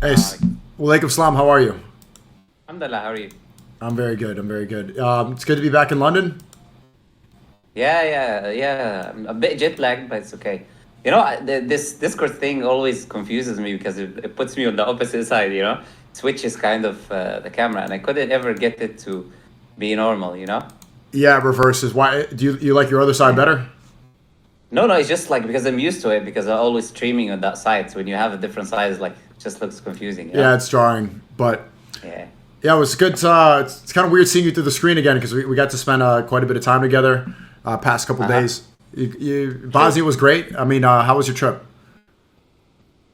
Hey, Alaikum. Walaikum Salam, how are you? Alhamdulillah, how are you? I'm very good. I'm very good. It's good to be back in London. Yeah. I'm a bit jet lagged, but it's okay. You know, this Discord thing always confuses me because it puts me on the opposite side, you know? Switches kind of the camera, and I couldn't ever get it to be normal, you know? Yeah, reverses. Why do you like your other side better? No, it's just like because I'm used to it because I'm always streaming on that side. So when you have a different side, it's like, it just looks confusing, you Yeah, know? it's jarring, but Yeah. yeah, it was good. It's kind of weird seeing you through the screen again because we got to spend quite a bit of time together past couple Uh-huh. days. True. Bosnia was great. I mean, how was your trip?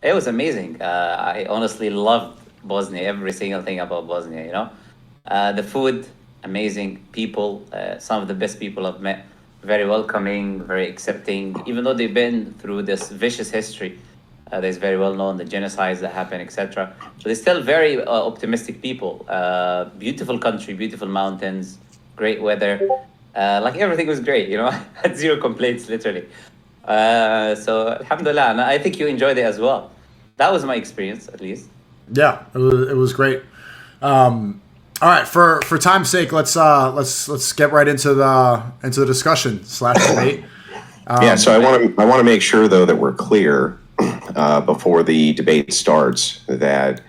It was amazing. I honestly loved Bosnia, every single thing about Bosnia, you know? The food, amazing. People, some of the best people I've met. Very welcoming, very accepting. Even though they've been through this vicious history, that's very well known, the genocides that happened, etc. But they're still very optimistic people. Beautiful country, beautiful mountains, great weather. Like everything was great, you know? I had zero complaints, literally. So, alhamdulillah, and I think you enjoyed it as well. That was my experience, at least. Yeah, it was great. All right, for time's sake, let's get right into the discussion slash debate. Yeah, so I want to make sure though that we're clear before the debate starts that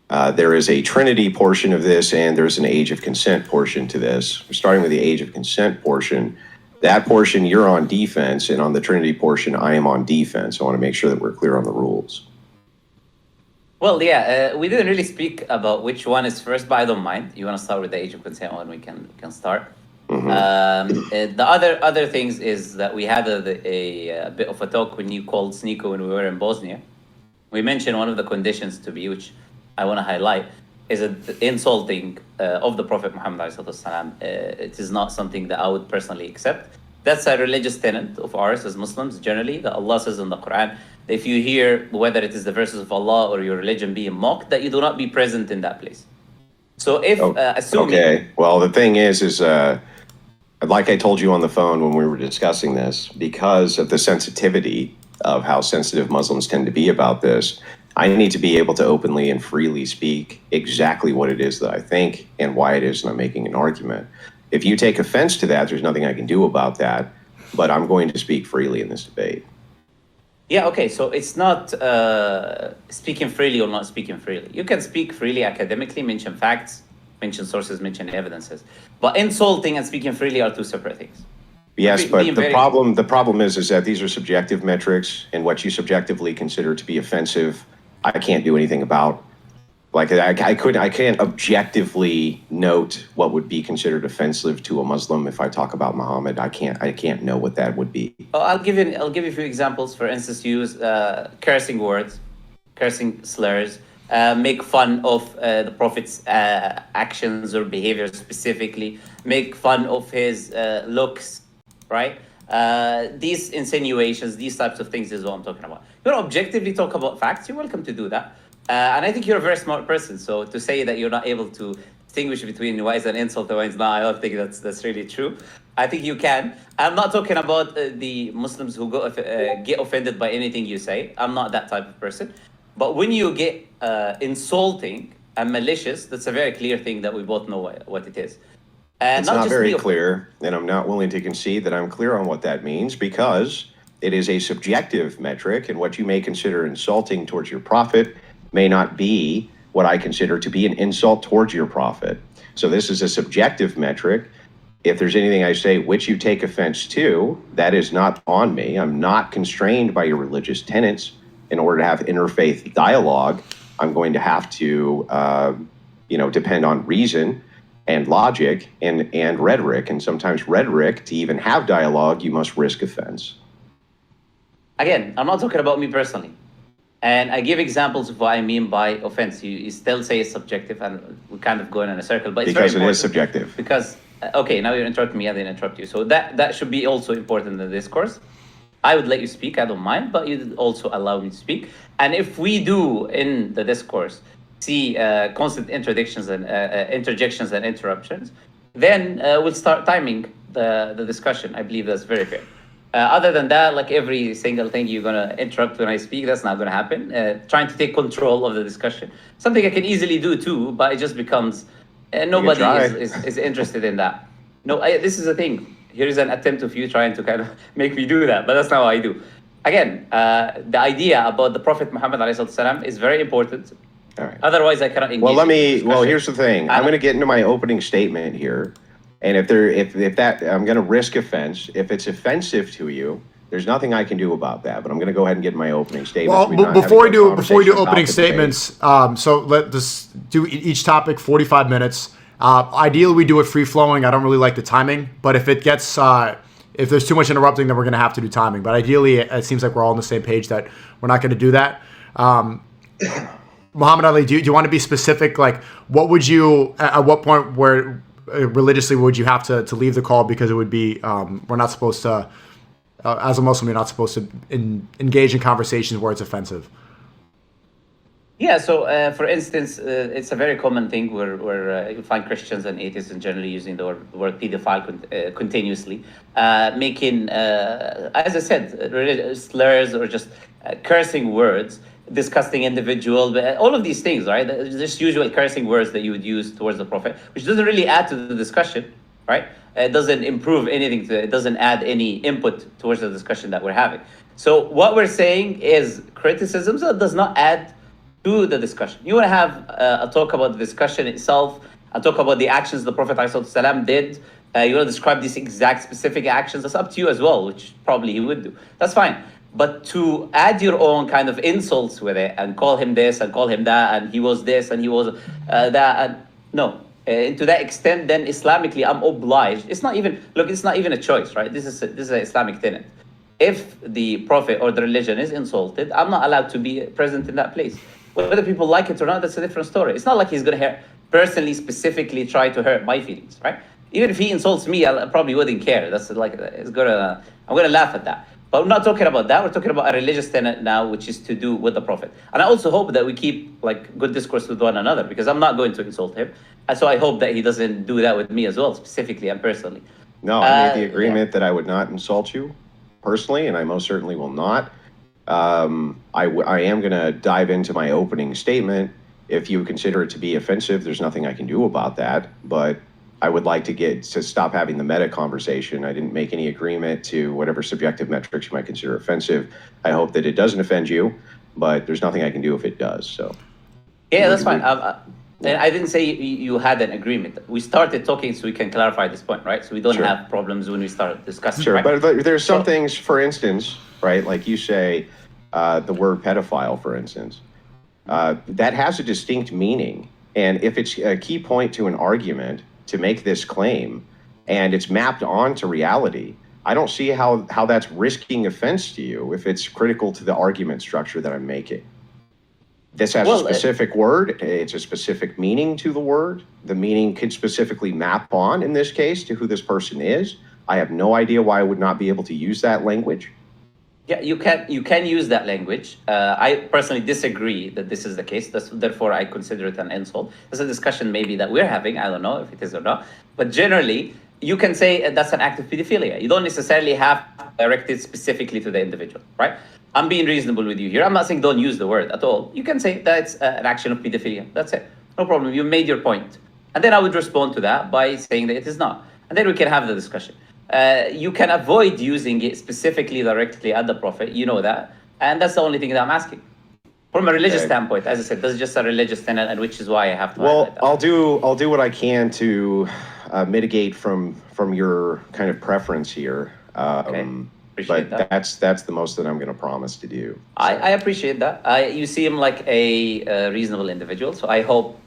there is a Trinity portion of this and there's an age of consent portion to this. We're starting with the age of consent portion. That portion you're on defense, and on the Trinity portion I am on defense. I want to make sure that we're clear on the rules. Well, yeah, we didn't really speak about which one is first, but I don't mind. You want to start with the age of consent one, we can start. The other things is that we had a bit of a talk when you called Sneeko when we were in Bosnia. We mentioned one of the conditions to be, which I want to highlight, is insulting of the Prophet Muhammad ﷺ. It is not something that I would personally accept. That's a religious tenet of ours as Muslims generally, that Allah says in the Quran, that if you hear whether it is the verses of Allah or your religion being mocked, that you do not be present in that place. So if, assuming... Okay, well the thing is like I told you on the phone when we were discussing this, because of the sensitivity of how sensitive Muslims tend to be about this, I need to be able to openly and freely speak exactly what it is that I think and why it is that I'm making an argument. If you take offense to that, there's nothing I can do about that, but I'm going to speak freely in this debate. Yeah, okay, so it's not speaking freely or not speaking freely. You can speak freely academically, mention facts, mention sources, mention evidences. But insulting and speaking freely are two separate things. Yes, but the problem is that these are subjective metrics, and what you subjectively consider to be offensive, I can't do anything about. Like I can't objectively note what would be considered offensive to a Muslim if I talk about Muhammad. I can't know what that would be. Oh, I'll give you a few examples. For instance, use cursing words, cursing slurs, make fun of the Prophet's actions or behavior specifically, make fun of his looks, right? These insinuations, these types of things is what I'm talking about. You want to objectively talk about facts, you're welcome to do that. And I think you're a very smart person. So to say that you're not able to distinguish between why is an insult and why is not, I don't think that's really true. I think you can. I'm not talking about the Muslims who get offended by anything you say. I'm not that type of person. But when you get insulting and malicious, that's a very clear thing that we both know what it is. And it's not very clear, and I'm not willing to concede that I'm clear on what that means, because it is a subjective metric, and what you may consider insulting towards your prophet may not be what I consider to be an insult towards your prophet. So this is a subjective metric. If there's anything I say which you take offense to, that is not on me. I'm not constrained by your religious tenets. In order to have interfaith dialogue, I'm going to have to, depend on reason and logic and rhetoric. And sometimes rhetoric, to even have dialogue, you must risk offense. Again, I'm not talking about me personally. And I give examples of what I mean by offense. You still say it's subjective, and we're kind of going in a circle. But it's because very it is subjective. Because, okay, now you're interrupting me, I didn't interrupt you. So that should be also important in the discourse. I would let you speak, I don't mind, but you also allow me to speak. And if we do in the discourse see constant interjections and interruptions, then we'll start timing the discussion. I believe that's very fair. Other than that, like every single thing you're gonna interrupt when I speak, that's not gonna happen. Trying to take control of the discussion, something I can easily do too, but it just becomes nobody is interested in that. No, this is the thing. Here is an attempt of you trying to kind of make me do that, but that's not what I do. Again, the idea about the Prophet Muhammad ﷺ is very important. All right. Otherwise, I cannot engage. Well, here's the thing. I'm going to get into my opening statement here, and if that, I'm going to risk offense. If it's offensive to you, there's nothing I can do about that. But I'm going to go ahead and get my opening statement. Well, before we do opening statements, so let us do each topic 45 minutes. Ideally, we do it free flowing. I don't really like the timing, but if it gets if there's too much interrupting, then we're going to have to do timing. But ideally, it seems like we're all on the same page that we're not going to do that. Muhammad Ali, do you want to be specific? Like, what would you, at what point where religiously would you have to leave the call because it would be, we're not supposed to, as a Muslim, you're not supposed to engage in conversations where it's offensive? Yeah, so for instance, it's a very common thing where you find Christians and atheists in generally using the word pedophile continuously, making, as I said, slurs or just cursing words, disgusting individual, all of these things, right? Just usual cursing words that you would use towards the Prophet, which doesn't really add to the discussion, right? It doesn't improve anything, it doesn't add any input towards the discussion that we're having. So what we're saying is criticisms that does not add to the discussion. You want to have a talk about the discussion itself, a talk about the actions the Prophet ﷺ did. You want to describe these exact specific actions. That's up to you as well, which probably he would do. That's fine. But to add your own kind of insults with it and call him this and call him that and he was this and he was that, and no. To that extent, then Islamically, I'm obliged. It's not even a choice, right? This is an Islamic tenet. If the Prophet or the religion is insulted, I'm not allowed to be present in that place. Whether people like it or not, that's a different story. It's not like he's going to personally, specifically try to hurt my feelings, right? Even if he insults me, I probably wouldn't care. That's like, I'm going to laugh at that. But we're not talking about that. We're talking about a religious tenet now, which is to do with the Prophet. And I also hope that we keep like good discourse with one another, because I'm not going to insult him. And so I hope that he doesn't do that with me as well, specifically and personally. No, I made the agreement that I would not insult you personally, and I most certainly will not. I am going to dive into my opening statement. If you consider it to be offensive, there's nothing I can do about that. But I would like to stop having the meta conversation. I didn't make any agreement to whatever subjective metrics you might consider offensive. I hope that it doesn't offend you, but there's nothing I can do if it does. So, yeah, that's fine. And I didn't say you had an agreement. We started talking so we can clarify this point, right? So we don't have problems when we start discussing. Sure, right? but there's some things, for instance, right? Like you say, the word pedophile, for instance, that has a distinct meaning. And if it's a key point to an argument to make this claim and it's mapped onto reality, I don't see how that's risking offense to you if it's critical to the argument structure that I'm making. This has a specific word. It's a specific meaning to the word. The meaning could specifically map on, in this case, to who this person is. I have no idea why I would not be able to use that language. Yeah, you can use that language. I personally disagree that this is the case. Therefore, I consider it an insult. There's a discussion maybe that we're having. I don't know if it is or not. But generally, you can say that's an act of pedophilia. You don't necessarily have to direct it specifically to the individual, right? I'm being reasonable with you here. I'm not saying don't use the word at all. You can say that's an action of pedophilia. That's it. No problem. You made your point. And then I would respond to that by saying that it is not. And then we can have the discussion. You can avoid using it specifically directly at the Prophet. You know that. And that's the only thing that I'm asking. From a religious standpoint, as I said, this is just a religious tenet, and which is why I have to highlight that. I'll do what I can to mitigate from your kind of preference here. But that's the most that I'm going to promise to do. So. I appreciate that. You seem like a reasonable individual, so I hope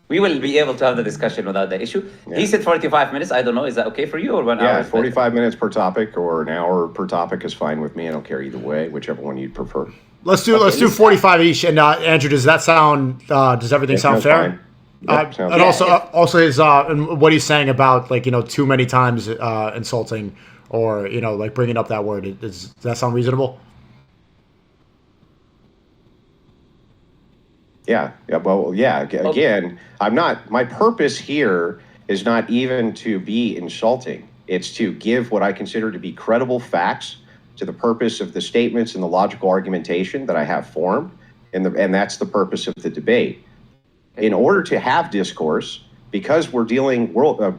we will be able to have the discussion without the issue. Yeah. He said 45 minutes. I don't know. Is that okay for you or 1 hour? Yeah, 45 minutes per topic or an hour per topic is fine with me. I don't care either way, whichever one you'd prefer. Let's do 45 each. And Andrew, does that sound? Does everything sound fair? Yep, and also his and what he's saying about too many times insulting or like bringing up that word. Does that sound reasonable? Yeah. Well, yeah. Again, my purpose here is not even to be insulting. It's to give what I consider to be credible facts to the purpose of the statements and the logical argumentation that I have formed, and that's the purpose of the debate. In order to have discourse, because we're dealing,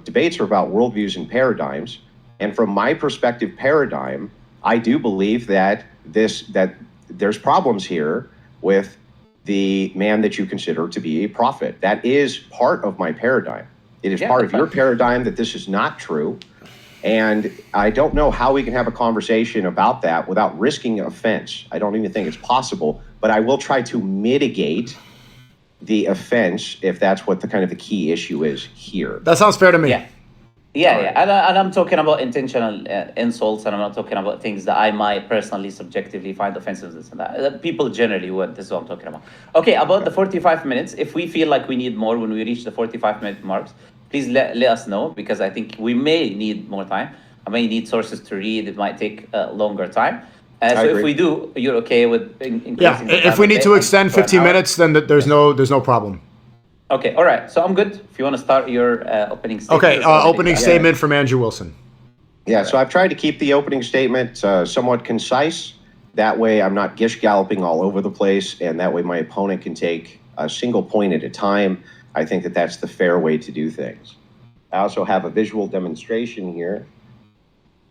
debates are about worldviews and paradigms, and from my perspective paradigm, I do believe that there's problems here with the man that you consider to be a prophet. That is part of my paradigm. It is part of your paradigm that this is not true. And I don't know how we can have a conversation about that without risking offense. I don't even think it's possible, but I will try to mitigate the offense if that's what the key issue is here. That sounds fair to me. Yeah. And I'm talking about intentional insults, and I'm not talking about things that I might personally, subjectively find offensive. This and that. People generally would. This is what I'm talking about. Okay, about the 45 minutes. If we feel like we need more when we reach the 45-minute marks, please let us know, because I think we may need more time. I may need sources to read. It might take longer time. So if we do, you're okay with increasing the time? If we need to extend 15 minutes, then there's no problem. Okay, all right. So I'm good. If you want to start your opening statement. Okay, opening statement from Andrew Wilson. Yeah, so I've tried to keep the opening statement somewhat concise. That way I'm not gish-galloping all over the place, and that way my opponent can take a single point at a time. I think that that's the fair way to do things. I also have a visual demonstration here.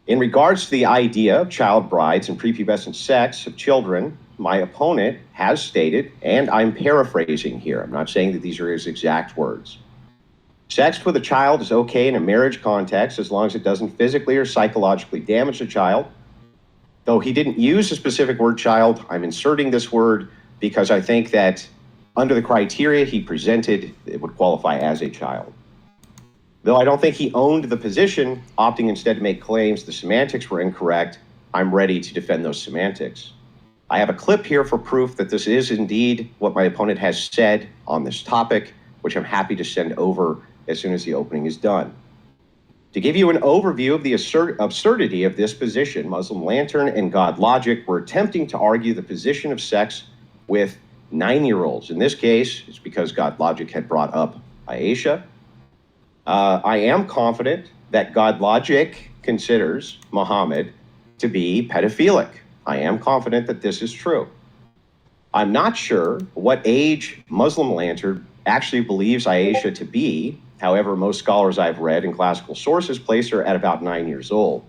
In regards to the idea of child brides and prepubescent sex of children, my opponent has stated, and I'm paraphrasing here, I'm not saying that these are his exact words. Sex with a child is okay in a marriage context as long as it doesn't physically or psychologically damage the child. Though he didn't use the specific word child, I'm inserting this word because I think that under the criteria he presented, it would qualify as a child. Though I don't think he owned the position, opting instead to make claims the semantics were incorrect, I'm ready to defend those semantics. I have a clip here for proof that this is indeed what my opponent has said on this topic, which I'm happy to send over as soon as the opening is done. To give you an overview of the absurdity of this position, Muslim Lantern and God Logic were attempting to argue the position of sex with 9-year-olds. In this case, it's because God Logic had brought up Aisha. I am confident that God Logic considers Muhammad to be pedophilic. I am confident that this is true. I'm not sure what age Muslim Lantern actually believes Aisha to be. However, most scholars I've read and classical sources place her at about 9 years old.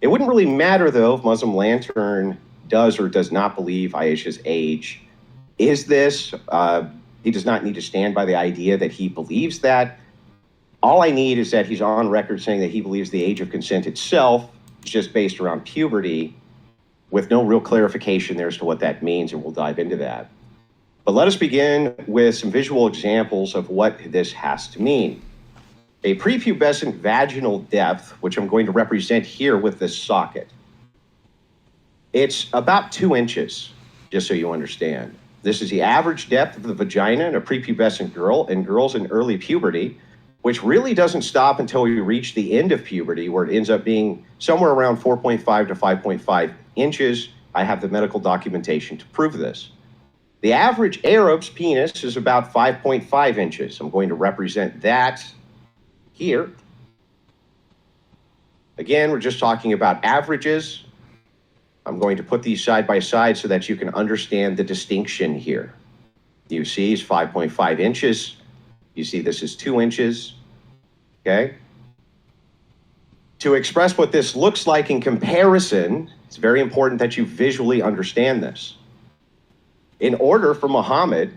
It wouldn't really matter, though, if Muslim Lantern does or does not believe Aisha's age. Is this? He does not need to stand by the idea that he believes that. All I need is that he's on record saying that he believes the age of consent itself is just based around puberty, with no real clarification there as to what that means, and we'll dive into that. But let us begin with some visual examples of what this has to mean. A prepubescent vaginal depth, which I'm going to represent here with this socket. It's about 2 inches, just so you understand. This is the average depth of the vagina in a prepubescent girl and girls in early puberty, which really doesn't stop until you reach the end of puberty, where it ends up being somewhere around 4.5 to 5.5 inches. I have the medical documentation to prove this. The average Arab's penis is about 5.5 inches. I'm going to represent that here. Again, we're just talking about averages. I'm going to put these side by side so that you can understand the distinction here. You see is 5.5 inches. You see this is 2 inches, okay? To express what this looks like in comparison, it's very important that you visually understand this. In order for Muhammad,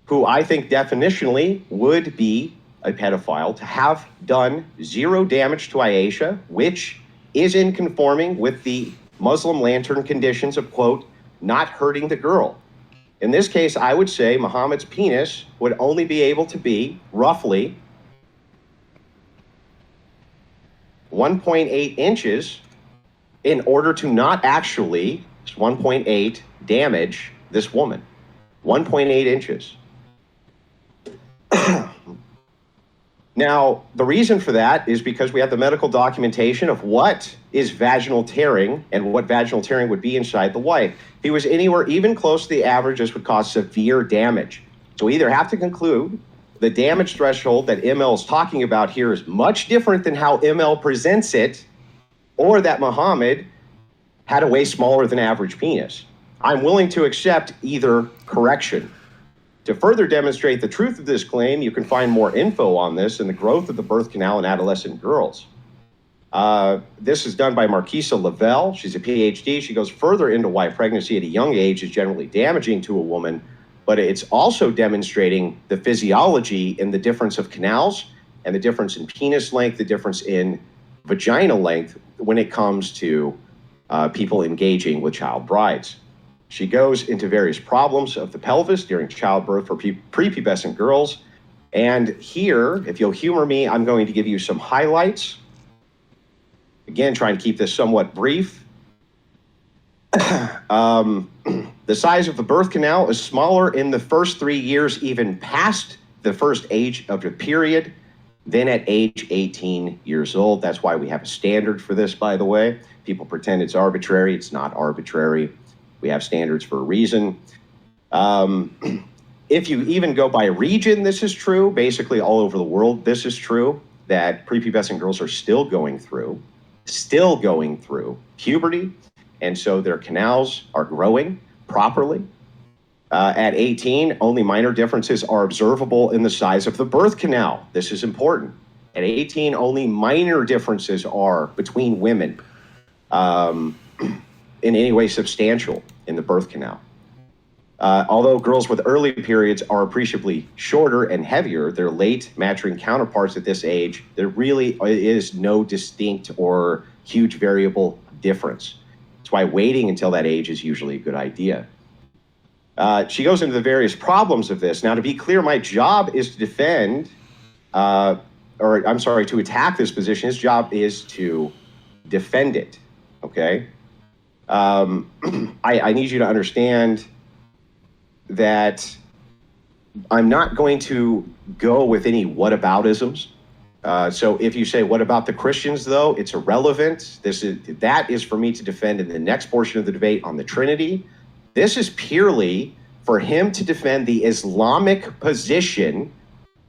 who I think definitionally would be a pedophile, to have done 0 damage to Aisha, which is in conforming with the Muslim Lantern conditions of, quote, not hurting the girl. In this case, I would say Muhammad's penis would only be able to be roughly 1.8 inches in order to not actually, 1.8, damage this woman. 1.8 inches. Now, the reason for that is because we have the medical documentation of what is vaginal tearing and what vaginal tearing would be inside the wife. If he was anywhere even close to the average, this would cause severe damage. So we either have to conclude the damage threshold that ML is talking about here is much different than how ML presents it, or that Muhammad had a way smaller than average penis. I'm willing to accept either correction. To further demonstrate the truth of this claim, you can find more info on this in The Growth of the Birth Canal in Adolescent Girls. This is done by Marquisa Lavelle. She's a PhD. She goes further into why pregnancy at a young age is generally damaging to a woman, but it's also demonstrating the physiology in the difference of canals and the difference in penis length, the difference in vaginal length when it comes to people engaging with child brides. She goes into various problems of the pelvis during childbirth for prepubescent girls. And here, if you'll humor me, I'm going to give you some highlights. Again, trying to keep this somewhat brief. The size of the birth canal is smaller in the first 3 years, even past the first age of the period, than at age 18 years old. That's why we have a standard for this, by the way. People pretend it's arbitrary. It's not arbitrary. We have standards for a reason. If you even go by region, this is true. Basically, all over the world, this is true, that prepubescent girls are still going through puberty, and so their canals are growing properly. At 18, only minor differences are observable in the size of the birth canal. This is important. At 18, only minor differences are between women, in any way substantial in the birth canal. Although girls with early periods are appreciably shorter and heavier, their late maturing counterparts at this age, there really is no distinct or huge variable difference. That's why waiting until that age is usually a good idea. She goes into the various problems of this. Now, to be clear, my job is to defend, to attack this position. His job is to defend it, okay? I need you to understand that I'm not going to go with any whataboutisms. So if you say, what about the Christians, though? It's irrelevant. That is for me to defend in the next portion of the debate on the Trinity. This is purely for him to defend the Islamic position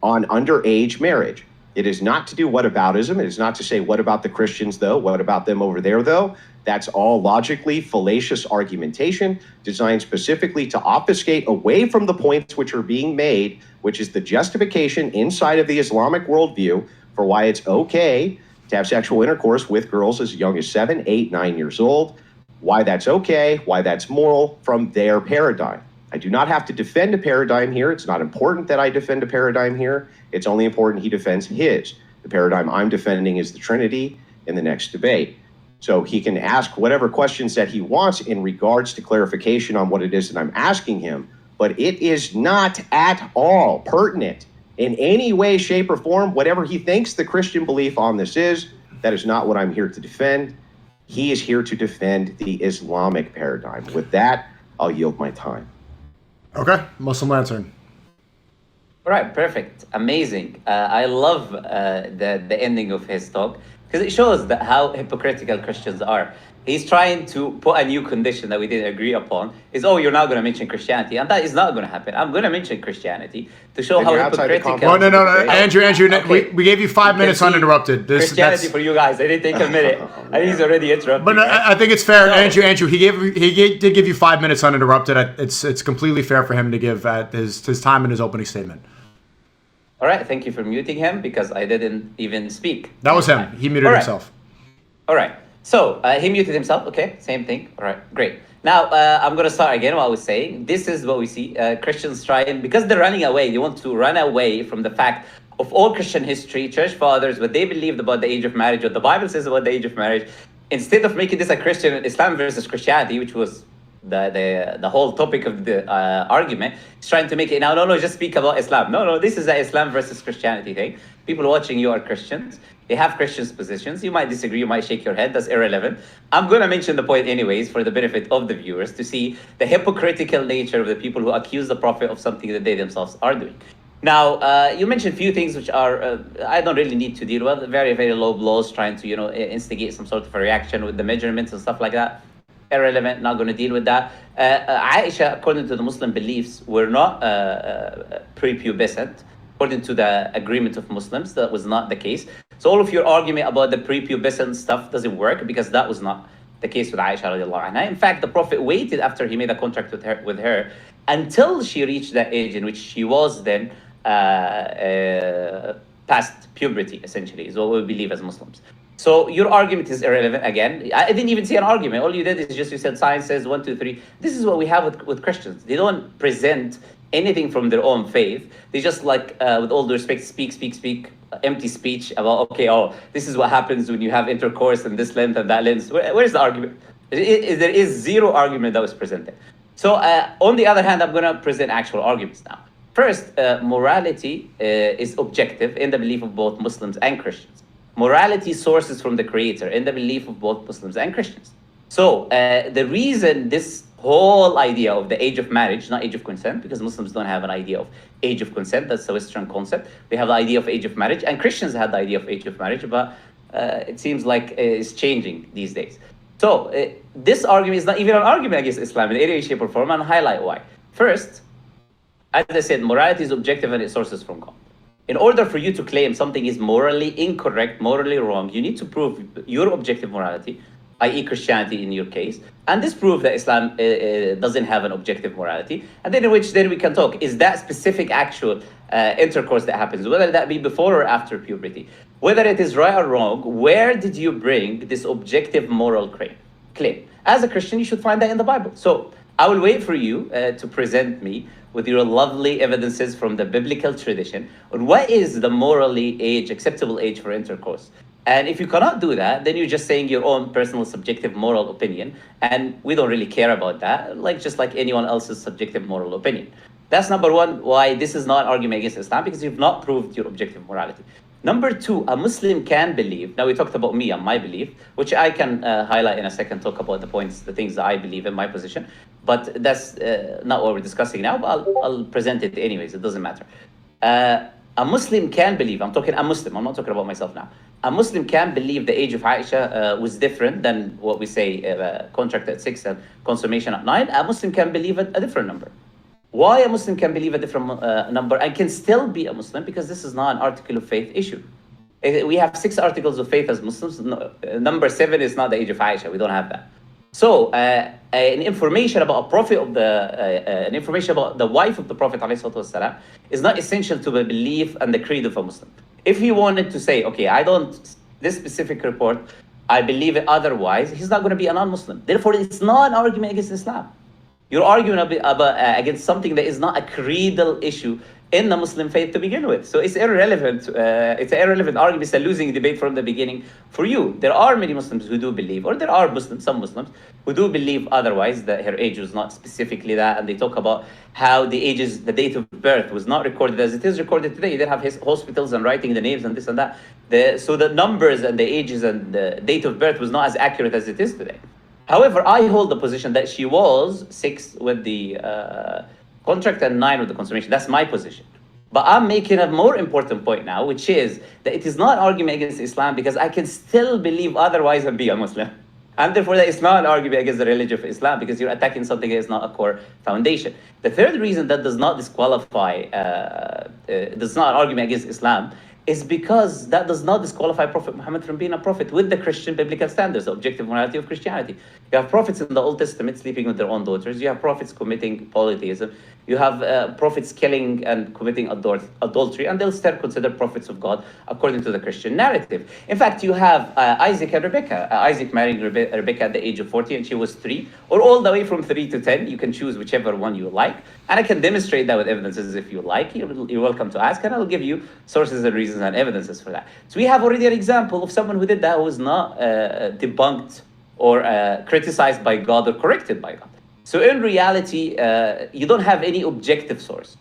on underage marriage. It is not to do whataboutism. It is not to say, what about the Christians, though? What about them over there, though? That's all logically fallacious argumentation designed specifically to obfuscate away from the points which are being made, which is the justification inside of the Islamic worldview for why it's okay to have sexual intercourse with girls as young as 7, 8, 9 years old, why that's okay, why that's moral from their paradigm. I do not have to defend a paradigm here. It's not important that I defend a paradigm here. It's only important he defends his. The paradigm I'm defending is the Trinity in the next debate. So he can ask whatever questions that he wants in regards to clarification on what it is that I'm asking him, but it is not at all pertinent in any way, shape, or form. Whatever he thinks the Christian belief on this is, that is not what I'm here to defend. He is here to defend the Islamic paradigm. With that, I'll yield my time. Okay, Muslim Lantern. All right, perfect, amazing. I love the ending of his talk because it shows that how hypocritical Christians are. He's trying to put a new condition that we didn't agree upon. Is, oh, you're not going to mention Christianity, and that is not going to happen. I'm going to mention Christianity to show how hypocritical. No, Andrew, okay. we gave you 5 minutes uninterrupted. Christianity for you guys. I didn't take a minute, and he's already interrupted. But I think it's fair, Andrew. He did give you 5 minutes uninterrupted. It's completely fair for him to give his time in his opening statement. All right, thank you for muting him because I didn't even speak. That was him. He muted himself. All right. So he muted himself. Okay, same thing. All right, great. Now I'm going to start again what I was saying. This is what we see. Christians trying, because they're running away, they want to run away from the fact of all Christian history, church fathers, what they believed about the age of marriage, what the Bible says about the age of marriage. Instead of making this a Christian, Islam versus Christianity, which was the whole topic of the argument, is trying to make it now, no, just speak about Islam. No, this is the Islam versus Christianity thing. People watching you are Christians. They have Christians' positions. You might disagree, you might shake your head. That's irrelevant. I'm going to mention the point anyways for the benefit of the viewers to see the hypocritical nature of the people who accuse the Prophet of something that they themselves are doing. Now, you mentioned a few things which are, I don't really need to deal with. Very, very low blows, trying to, instigate some sort of a reaction with the measurements and stuff like that. Irrelevant, not going to deal with that. Aisha, according to the Muslim beliefs, were not prepubescent. According to the agreement of Muslims, that was not the case. So all of your argument about the prepubescent stuff doesn't work because that was not the case with Aisha radiallahu anha. In fact, the Prophet waited after he made a contract with her until she reached that age in which she was then past puberty, essentially, is what we believe as Muslims. So your argument is irrelevant again. I didn't even see an argument. All you did is just you said science says 1, 2, 3. This is what we have with Christians. They don't present anything from their own faith. They just with all due respect, speak, empty speech about, this is what happens when you have intercourse and this length and that length. Where's the argument? There is zero argument that was presented. So on the other hand, I'm going to present actual arguments now. First, morality is objective in the belief of both Muslims and Christians. Morality sources from the Creator in the belief of both Muslims and Christians. So the reason this whole idea of the age of marriage, not age of consent, because Muslims don't have an idea of age of consent, that's the Western concept. We have the idea of age of marriage, and Christians had the idea of age of marriage, but it seems like it's changing these days. So this argument is not even an argument against Islam in any way, shape, or form, and I'll highlight why. First, as I said, morality is objective and it sources from God. In order for you to claim something is morally incorrect, morally wrong, you need to prove your objective morality, i.e. Christianity in your case, and this proves that Islam doesn't have an objective morality, and then in which then we can talk, is that specific actual intercourse that happens, whether that be before or after puberty, whether it is right or wrong, where did you bring this objective moral claim? As a Christian, you should find that in the Bible. So I will wait for you to present me with your lovely evidences from the biblical tradition on what is the morally acceptable age for intercourse. And if you cannot do that, then you're just saying your own personal subjective moral opinion, and we don't really care about that, just like anyone else's subjective moral opinion. That's number one, why this is not an argument against Islam, because you've not proved your objective morality. Number two, a Muslim can believe, now we talked about me and my belief, which I can highlight in a second, talk about the things that I believe in my position, but that's not what we're discussing now, but I'll present it anyways, it doesn't matter. A Muslim can believe, I'm talking a Muslim, I'm not talking about myself now. A Muslim can believe the age of Aisha was different than what we say, contract at 6 and consummation at 9. A Muslim can believe a different number. Why a Muslim can believe a different number and can still be a Muslim? Because this is not an article of faith issue. We have 6 articles of faith as Muslims. Number 7 is not the age of Aisha. We don't have that. So an information about a prophet of an information about the wife of the Prophet ﷺ is not essential to the belief and the creed of a Muslim. If he wanted to say, this specific report, I believe it otherwise, he's not going to be a non-Muslim. Therefore, it's not an argument against Islam. You're arguing against something that is not a creedal issue in the Muslim faith to begin with. So it's irrelevant. It's an irrelevant argument. It's a losing debate from the beginning for you. There are many Muslims who do believe, or there are some Muslims who do believe otherwise, that her age was not specifically that, and they talk about how the date of birth was not recorded as it is recorded today. They have hospitals and writing the names and this and that. So the numbers and the ages and the date of birth was not as accurate as it is today. However, I hold the position that she was 6 with the contract and 9 with the consummation. That's my position. But I'm making a more important point now, which is that it is not an argument against Islam, because I can still believe otherwise and be a Muslim. And therefore, that is not an argument against the religion of Islam, because you're attacking something that is not a core foundation. The third reason that does not disqualify, does not an argument against Islam, is because that does not disqualify Prophet Muhammad from being a prophet with the Christian biblical standards, the objective morality of Christianity. You have prophets in the Old Testament sleeping with their own daughters. You have prophets committing polytheism. You have prophets killing and committing adultery, and they'll still considered prophets of God according to the Christian narrative. In fact, you have Isaac and Rebecca. Isaac marrying Rebecca at the age of 40, and she was 3, or all the way from 3 to 10. You can choose whichever one you like. And I can demonstrate that with evidences if you like. You're welcome to ask, and I'll give you sources and reasons and evidences for that. So we have already an example of someone who did that, who was not debunked or criticized by God or corrected by God. So in reality, you don't have any objective source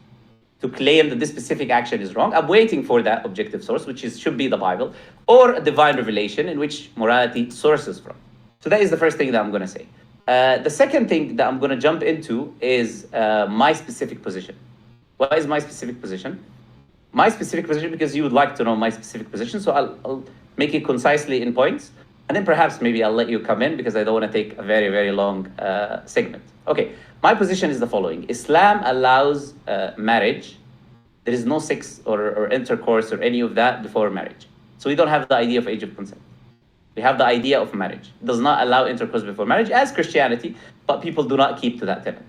to claim that this specific action is wrong. I'm waiting for that objective source, which should be the Bible, or a divine revelation in which morality sources from. So that is the first thing that I'm going to say. The second thing that I'm going to jump into is my specific position. What is my specific position? My specific position, because you would like to know my specific position, so I'll make it concisely in points, and then perhaps maybe I'll let you come in, because I don't want to take a very, very long segment. Okay, my position is the following. Islam allows marriage. There is no sex or intercourse or any of that before marriage. So we don't have the idea of age of consent. We have the idea of marriage. It does not allow intercourse before marriage as Christianity, but people do not keep to that tenet.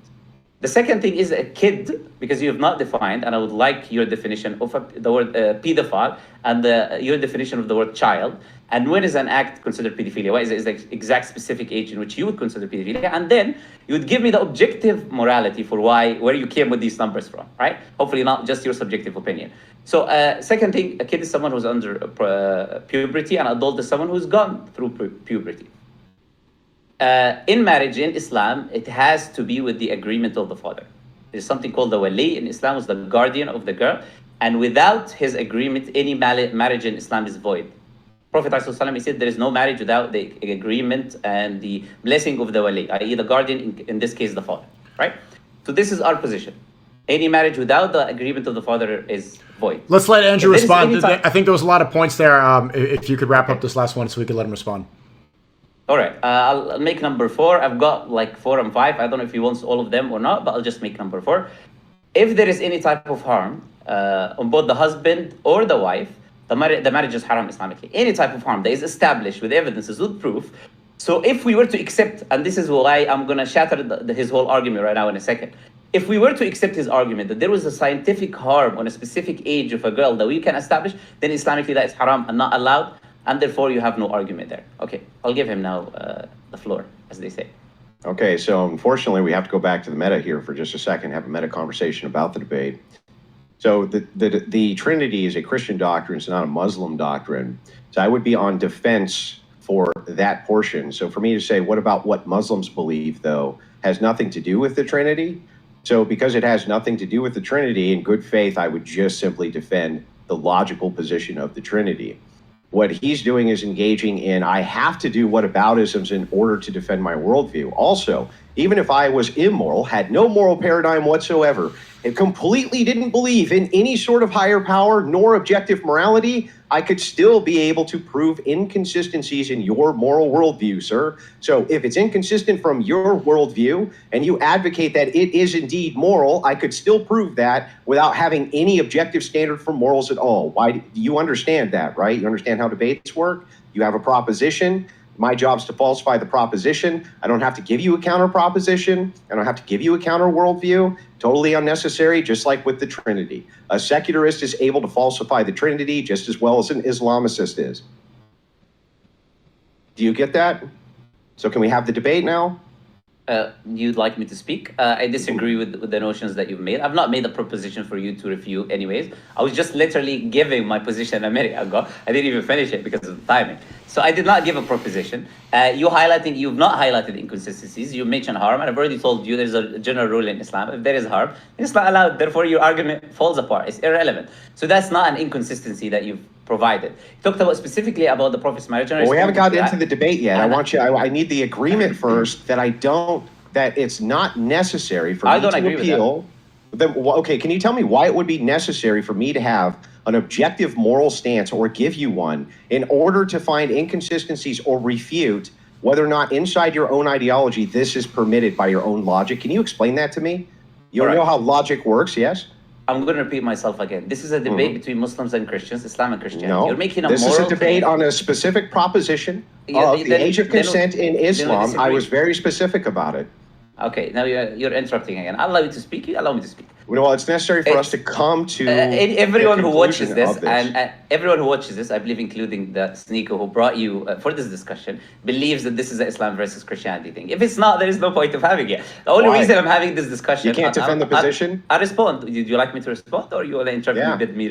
The second thing is a kid, because you have not defined, and I would like your definition of the word pedophile and your definition of the word child. And when is an act considered pedophilia? What is the exact specific age in which you would consider pedophilia? And then you would give me the objective morality for where you came with these numbers from, right? Hopefully not just your subjective opinion. So second thing, a kid is someone who's under puberty, and adult is someone who's gone through puberty. In marriage in Islam, it has to be with the agreement of the father. There's something called the wali in Islam, who's the guardian of the girl, and without his agreement, any marriage in Islam is void. Prophet ﷺ said there is no marriage without the agreement and the blessing of the wali, i.e. the guardian, in this case the father, right? So this is our position. Any marriage without the agreement of the father is void. Let's let Andrew respond. I think there was a lot of points there. If you could wrap up this last one so we could let him respond. All right, I'll make number 4. I've got like 4 and 5. I don't know if he wants all of them or not, but I'll just make number 4. If there is any type of harm on both the husband or the wife, the marriage is haram Islamically. Any type of harm that is established with evidences, with proof. So if we were to accept, and this is why I'm going to shatter his whole argument right now in a second. If we were to accept his argument that there was a scientific harm on a specific age of a girl that we can establish, then Islamically that is haram and not allowed. And therefore, you have no argument there. Okay, I'll give him now the floor, as they say. Okay, so unfortunately, we have to go back to the meta here for just a second, have a meta conversation about the debate. So the Trinity is a Christian doctrine, it's not a Muslim doctrine. So I would be on defense for that portion. So for me to say, what about what Muslims believe, though, has nothing to do with the Trinity? So because it has nothing to do with the Trinity, in good faith, I would just simply defend the logical position of the Trinity. What he's doing is engaging in, I have to do whataboutisms in order to defend my worldview. Also, even if I was immoral, had no moral paradigm whatsoever, and completely didn't believe in any sort of higher power nor objective morality, I could still be able to prove inconsistencies in your moral worldview, sir. So if it's inconsistent from your worldview and you advocate that it is indeed moral, I could still prove that without having any objective standard for morals at all. Why do you understand that, right? You understand how debates work? You have a proposition. My job is to falsify the proposition. I don't have to give you a counter proposition. I don't have to give you a counter worldview. Totally unnecessary, just like with the Trinity. A secularist is able to falsify the Trinity just as well as an Islamicist is. Do you get that? So can we have the debate now? You'd like me to speak? I disagree with the notions that you've made. I've not made a proposition for you to refute anyways. I was just literally giving my position a minute ago. I didn't even finish it because of the timing. So I did not give a proposition. You've not highlighted inconsistencies. You mentioned harm, and I've already told you there's a general rule in Islam. If there is harm, it's not allowed. Therefore, your argument falls apart. It's irrelevant. So that's not an inconsistency that you've provided. You talked about specifically about the Prophet's marriage. Well, we haven't gotten into the debate yet. I need the agreement first that it's not necessary for me to appeal. Then, okay, can you tell me why it would be necessary for me to have an objective moral stance or give you one in order to find inconsistencies or refute whether or not inside your own ideology this is permitted by your own logic? Can you explain that to me? You know how logic works, yes? I'm going to repeat myself again. This is a debate between Muslims and Christians, Islam and Christianity. No, you're making this is a debate on a specific proposition of the age of consent in Islam. I was very specific about it. Okay, now you're interrupting again. I'll allow you to speak. You allow me to speak. Well, it's necessary for us to come to everyone who watches this, and everyone who watches this, I believe, including the sneaker who brought you for this discussion, believes that this is an Islam versus Christianity thing. If it's not, there is no point of having it. The only reason I'm having this discussion, you can't defend the position. I respond. Do you like me to respond, or you want to interrupt me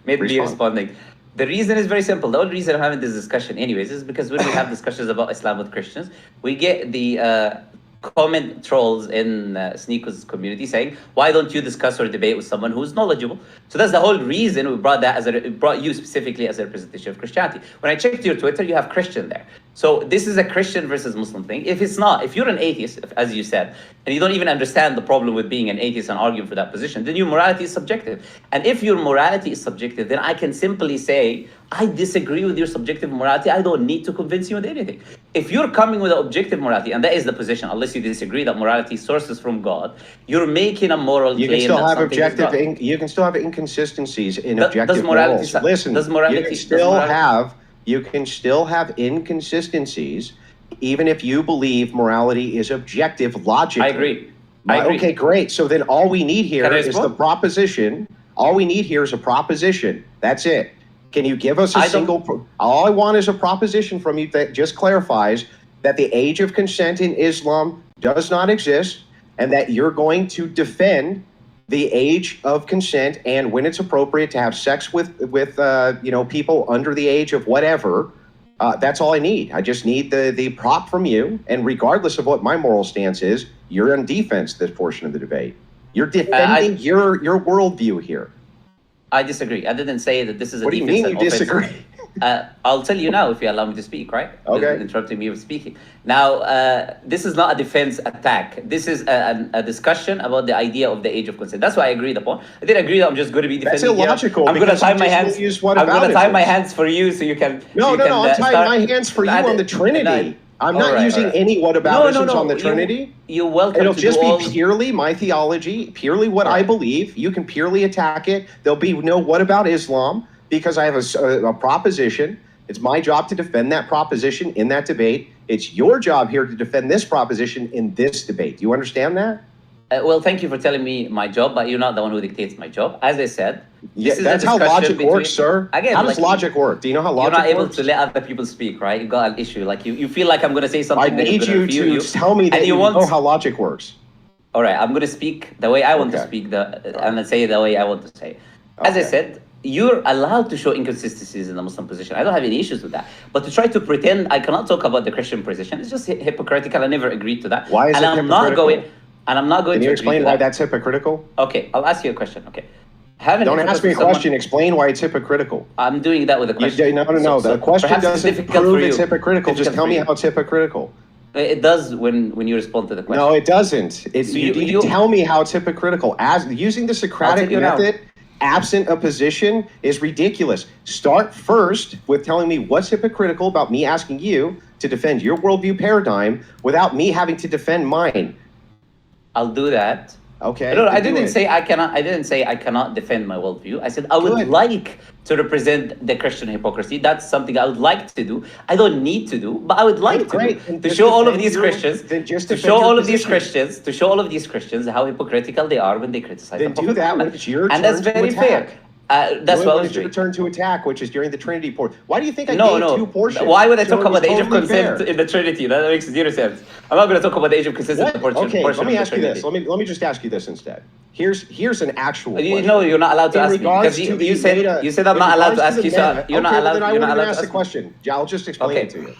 me responding? The reason is very simple. The only reason I'm having this discussion, anyways, is because when we have discussions about Islam with Christians, we get the comment trolls in Sneaker's community saying, why don't you discuss or debate with someone who's knowledgeable? So that's the whole reason we brought you specifically as a representation of Christianity. When I checked your Twitter, you have Christian there. So this is a Christian versus Muslim thing. If it's not, if you're an atheist, as you said, and you don't even understand the problem with being an atheist and arguing for that position, then your morality is subjective. And if your morality is subjective, then I can simply say, I disagree with your subjective morality. I don't need to convince you with anything. If you're coming with an objective morality, and that is the position, unless you disagree that morality sources from God, you're making a moral claim. You can still have inconsistencies in objective morals. Listen, you can still have You can still have inconsistencies, even if you believe morality is objective logically. I agree. I agree. Okay, great. So then all we need here Can I is the respond? proposition. All we need here is a proposition. That's it. Can you give us a all I want is a proposition from you that just clarifies that the age of consent in Islam does not exist, and that you're going to defend the age of consent, and when it's appropriate to have sex with people under the age of whatever. That's all I need. I just need the prop from you, and regardless of what my moral stance is, you're on defense this portion of the debate. You're defending your worldview here. I disagree. I didn't say that this is a What do you defense mean and you offense. disagree? I'll tell you now if you allow me to speak, right? Okay. Interrupting me with speaking. Now, this is not a defense attack. This is a discussion about the idea of the age of consent. That's why I agreed upon. I didn't agree that I'm just going to be defending. That's illogical. I'm going to tie my hands. I'm going to tie my hands. hands for you so you can. No. I'm tying my hands for you on the Trinity. I'm not using any whataboutisms on the Trinity. You're welcome. It'll to just do be purely my theology, purely what I believe. You can purely attack it. There'll be no what about Islam, because I have a proposition. It's my job to defend that proposition in that debate. It's your job here to defend this proposition in this debate. Do you understand that? Well, thank you for telling me my job, but you're not the one who dictates my job. As I said, yeah, that's how logic works, sir. Again, how does logic work? Do you know how logic works? You're not able to let other people speak, right? You got an issue. Like you feel like I'm going to say something. I need you to tell me that you know how logic works. All right, I'm going to speak the way I want to speak, and say the way I want to say. As I said, you're allowed to show inconsistencies in the Muslim position. I don't have any issues with that. But to try to pretend I cannot talk about the Christian position, it's just hypocritical. I never agreed to that. Why is it hypocritical? I'm not going to. Can you explain why that's hypocritical? Okay, I'll ask you a question. Okay. Don't ask me a question. Explain why it's hypocritical. I'm doing that with a question. No. The question doesn't prove it's hypocritical. Just tell me how it's hypocritical. It does when you respond to the question. No, it doesn't. You tell me how it's hypocritical. As using the Socratic method, absent a position, is ridiculous. Start first with telling me what's hypocritical about me asking you to defend your worldview paradigm without me having to defend mine. I'll do that. Okay. No, I didn't say I cannot. I didn't say I cannot defend my worldview. I said I would like to represent the Christian hypocrisy. That's something I would like to do. I don't need to do, but I would like to show all of these Christians, to show all of these Christians how hypocritical they are when they criticize. Then do that when it's your turn. And that's very fair. That's what I was doing. Your turn to attack, which is during the Trinity portion. Why do you think I gave two portions? Why would I talk about the age of consent in the Trinity? That makes zero sense. I'm not going to talk about the age of consent in the portion. Okay, let me ask you this. Let me just ask you this instead. Here's an actual question. No, you're not allowed to ask me because you said I'm not allowed to ask you. So you're not allowed. Then I won't even ask the question. I'll just explain it to you.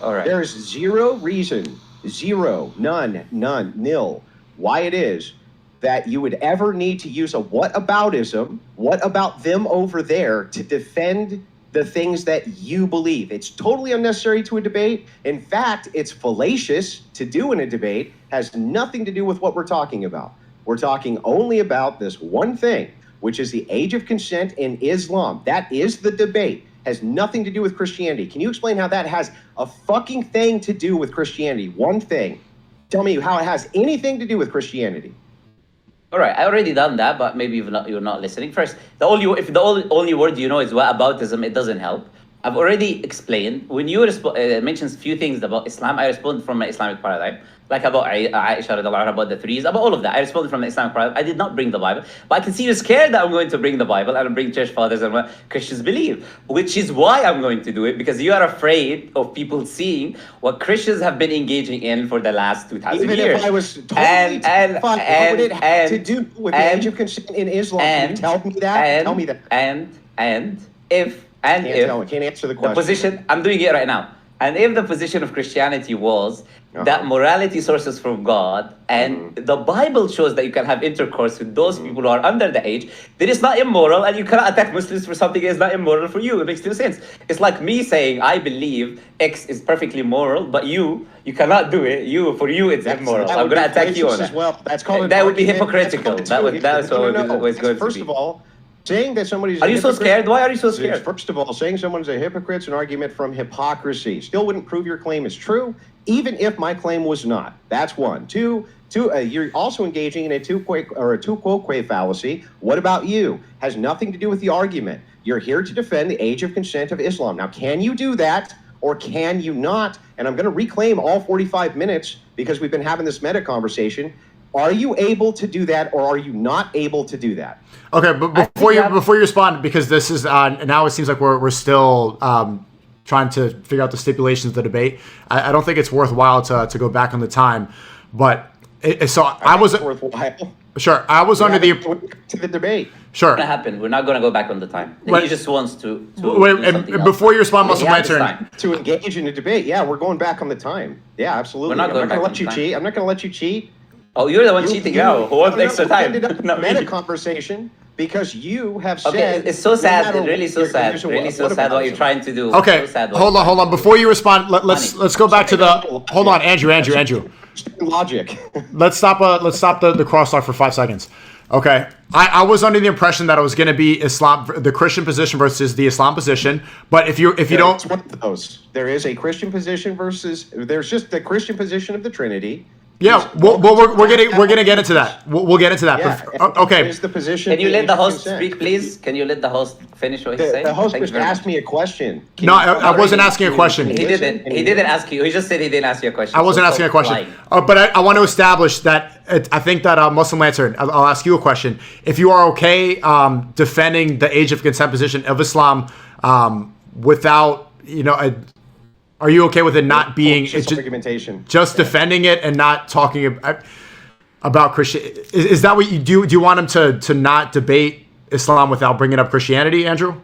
All right. There is zero reason, none, nil, why it is that you would ever need to use a whataboutism, what about them over there, to defend the things that you believe. It's totally unnecessary to a debate. In fact, it's fallacious to do in a debate, has nothing to do with what we're talking about. We're talking only about this one thing, which is the age of consent in Islam. That is the debate. Has nothing to do with Christianity. Can you explain how that has a fucking thing to do with Christianity? One thing. Tell me how it has anything to do with Christianity. All right, I already done that, but maybe you're not listening. First, if the only word you know is whataboutism, it doesn't help. I've already explained. When you mentions a few things about Islam, I respond from my Islamic paradigm, like about Aisha, about the threes, about all of that. I responded from the Islamic paradigm. I did not bring the Bible, but I can see you're scared that I'm going to bring the Bible and bring church fathers and what Christians believe, which is why I'm going to do it, because you are afraid of people seeing what Christians have been engaging in for the last 2,000 years. Even if I was totally what would it have to do with the age of consent in Islam? Can you tell me that? Tell me that. Can't answer the question. The position, I'm doing it right now. And if the position of Christianity was that morality sources from God, and the Bible shows that you can have intercourse with those people who are under the age, then it's not immoral, and you cannot attack Muslims for something that is not immoral for you. It makes no sense. It's like me saying, I believe X is perfectly moral, but you cannot do it. For you, it's immoral. I'm going to attack you on that. Well, that's called that would be hypocritical. That's what it's going to be. First of all, saying that somebody's Are you so scared? Why are you so scared? First of all, saying someone's a hypocrite is an argument from hypocrisy. Still wouldn't prove your claim is true, even if my claim was not. That's one. Two, You're also engaging in a tu quoque fallacy. What about you? Has nothing to do with the argument. You're here to defend the age of consent of Islam. Now, can you do that or can you not? And I'm going to reclaim all 45 minutes because we've been having this meta conversation. Are you able to do that or are you not able to do that? Okay, but before you respond, because this is now it seems like we're still trying to figure out the stipulations of the debate. I don't think it's worthwhile to go back on the time, but I was worthwhile. Sure, I was under the to the debate. Sure, It's not happen. We're not going to go back on the time. But, he just wants to wait, and before you respond, Muslim Lantern, to engage in a debate. Yeah, we're going back on the time. Yeah, absolutely. We're not going I'm not back going on to let you the cheat. I'm not going to let you cheat. Oh, you're the one cheating now. Who wants extra time? Not meta conversation because you have said. Okay, it's so sad. It's really so sad. Really so sad what you're trying to do. Okay, so sad hold on. Before you respond, let's go back to the. Hold on, Andrew. Logic. Let's stop the crosstalk for 5 seconds. Okay, I was under the impression that it was going to be Islam, the Christian position versus the Islam position. But if you don't, it's one of those. There is a Christian position versus. There's just the Christian position of the Trinity. Yeah, we're gonna get into that. We'll get into that. Yeah, okay. Is the position? Can you let the host speak, please? Can you let the host finish what he's saying? The host just asked me a question. No, I wasn't asking a question. He didn't ask you. He just said he didn't ask you a question. I wasn't asking a question. But I want to establish that I think that Muslim Lantern. I'll ask you a question. If you are okay defending the age of consent position of Islam without are you okay with it not being argumentation? Just defending it and not talking about Christian. Is that what you do? Do you want him to not debate Islam without bringing up Christianity, Andrew?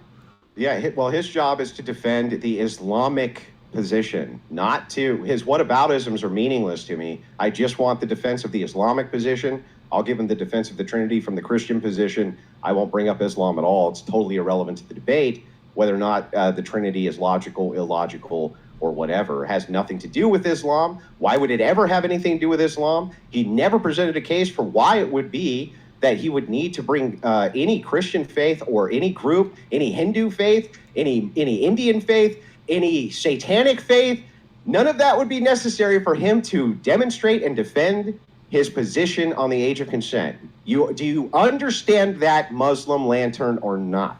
Yeah. Well, his job is to defend the Islamic position, not to his whataboutisms are meaningless to me. I just want the defense of the Islamic position. I'll give him the defense of the Trinity from the Christian position. I won't bring up Islam at all. It's totally irrelevant to the debate whether or not the Trinity is logical, illogical, or whatever. It has nothing to do with Islam. Why would it ever have anything to do with Islam? He never presented a case for why it would be that he would need to bring any Christian faith or any group, any Hindu faith, any Indian faith, any satanic faith. None of that would be necessary for him to demonstrate and defend his position on the age of consent. Do you understand that, Muslim Lantern, or not?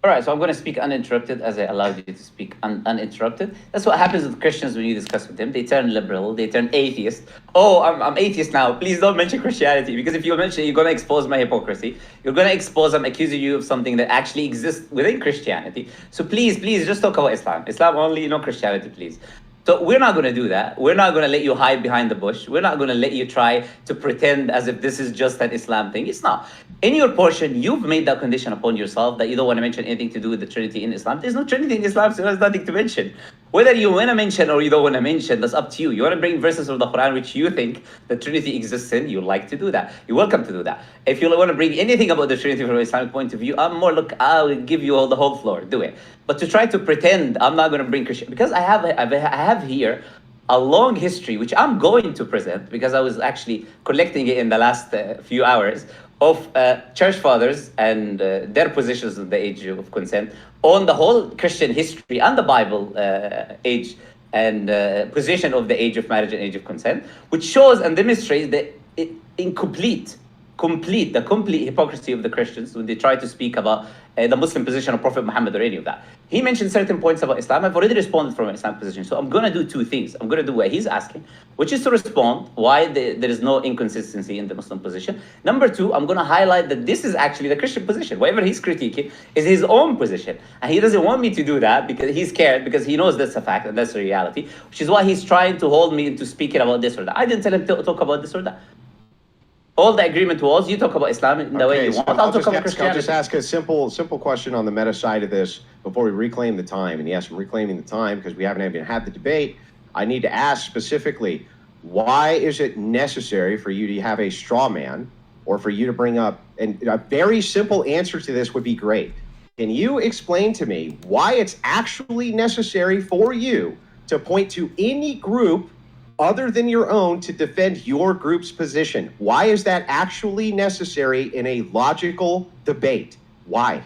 All right, so I'm going to speak uninterrupted as I allowed you to speak uninterrupted. That's what happens with Christians when you discuss with them. They turn liberal, they turn atheist. Oh, I'm atheist now. Please don't mention Christianity, because if you mention it, you're going to expose my hypocrisy. You're going to expose I'm accusing you of something that actually exists within Christianity. So please just talk about Islam. Islam only, no Christianity, please. So we're not going to do that. We're not going to let you hide behind the bush. We're not going to let you try to pretend as if this is just an Islam thing. It's not. In your portion, you've made that condition upon yourself that you don't want to mention anything to do with the Trinity in Islam. There's no Trinity in Islam, so there's nothing to mention. Whether you want to mention or you don't want to mention, that's up to you. You want to bring verses of the Quran which you think the Trinity exists in, you like to do that. You're welcome to do that. If you want to bring anything about the Trinity from an Islamic point of view, I'll give you all the whole floor. Do it. But to try to pretend I'm not going to bring Christian, because I have here a long history, which I'm going to present, because I was actually collecting it in the last few hours, of church fathers and their positions on the age of consent, on the whole Christian history and the Bible age and position of the age of marriage and age of consent, which shows and demonstrates the complete hypocrisy of the Christians when they try to speak about the Muslim position of Prophet Muhammad or any of that. He mentioned certain points about Islam. I've already responded from an Islamic position. So I'm going to do two things. I'm going to do what he's asking, which is to respond why there is no inconsistency in the Muslim position. Number two, I'm going to highlight that this is actually the Christian position. Whatever he's critiquing is his own position. And he doesn't want me to do that because he's scared, because he knows that's a fact and that's a reality, which is why he's trying to hold me into speaking about this or that. I didn't tell him to talk about this or that. All the agreement was, you talk about Islam in the way you want. I'll talk about Christianity. I'll just ask a simple question on the meta side of this before we reclaim the time. And yes, I'm reclaiming the time because we haven't even had the debate. I need to ask specifically, why is it necessary for you to have a straw man, or for you to bring up, and a very simple answer to this would be great. Can you explain to me why it's actually necessary for you to point to any group other than your own to defend your group's position? Why is that actually necessary in a logical debate? Why?